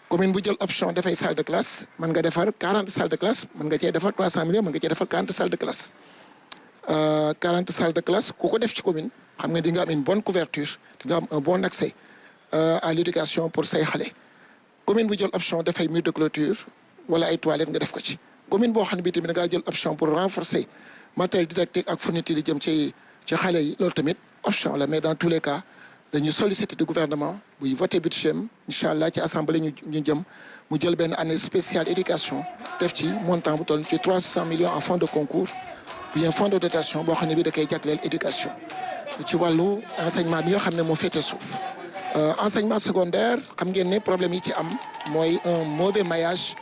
Speaker 8: commune bu jël option dafay salle de classe mën nga defar 40 salles de classe mën nga cee defar 300 millions mën nga cee defar 40 salles de classe 40 salles de classe ku ko def ci commune xam nga di nga am une bonne couverture di nga am un bon accès à l'éducation pour say xale commune bu jël option dafay mur de clôture wala ay toilettes nga def ko ci commune boo xam ne bii tamit da ngaa jël option pour renforcer matériel didactique ak fourniture yi jëm ci xale yi loolu tamit option la mais dans tous les cas dañuy solliciter du gouvernement buy voter budget am incha allah ci assemblée ñu jëm mu jël benn année spéciale éducation def ci montant bu toll ci 300 millions en fonds de concours bien fonds de dotation boo xam ne bii da koy jagleel éducation ci wàllu enseignement bi nga xam ne moo féete suuf enseignement secondaire xam ngeen ne problème yi ci am mooy un mauvais maillage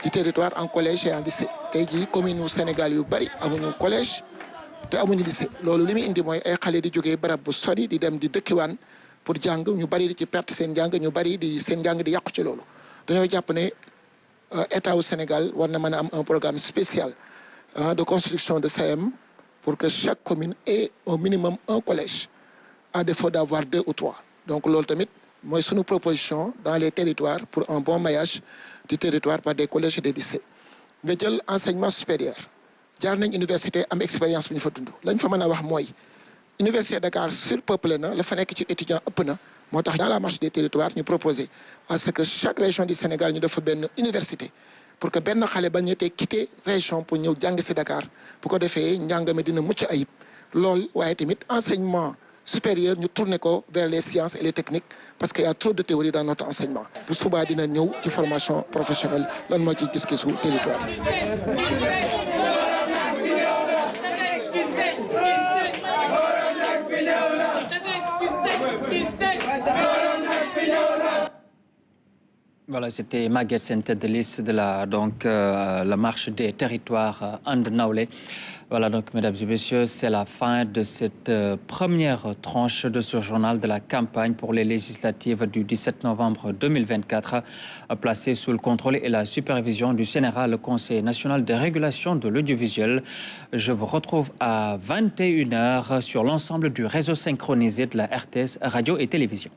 Speaker 8: du territoire en collège et en lycée tey jii commune u Sénégal yu bari amuñu collège te amuñu lycée loolu li muy indi mooy ay xale di jógee barab bu sori di dem di dëkkiwaan pour jàng ñu bari di ci perte seen njàng ñu bari di seen njàng di yàqu ci loolu dañoo jàpp ne état wu Sénégal war na mën a am un programme spécial de construction de CM pour que chaque commune ait au minimum un collège à défaut d'avoir 2 ou 3 donc loolu tamit mooy sunu proposition dans les territoires pour un bon maillage du territoire par des collèges et des lycées nga jël enseignement supérieur jaar nañ université am expérience bu ñu fa dund lañ fa mën a wax mooy université Dakar surpeuplé na la fa nekk ci étudiant ëpp na moo tax dans la marche des territoires ñu proposé à ce que chaque région du Sénégal ñu def fa benn université pour que benn xale ba ñettee quitter région pour ñëw jàng si Dakar bu ko defee njàng mi dina mucc ayib lool waaye tamit enseignement supérieur ñu tourner ko vers les sciences et les techniques parce qu'il y a trop de théorie dans notre enseignement bu subaa dina ñëw ci formation professionnelle lan moo ci gis-gisu territoire.
Speaker 1: Voilà, c'était Maguette Sène, tête de liste de la marche des territoires And Nawlé. Voilà donc, mesdames et messieurs, c'est la fin de cette première tranche de ce journal de la campagne pour les législatives du 17 novembre 2024, placé sous le contrôle et la supervision du CNRA, le Conseil national de régulation de l'audiovisuel. Je vous retrouve à 21h sur l'ensemble du réseau synchronisé de la RTS Radio et Télévision.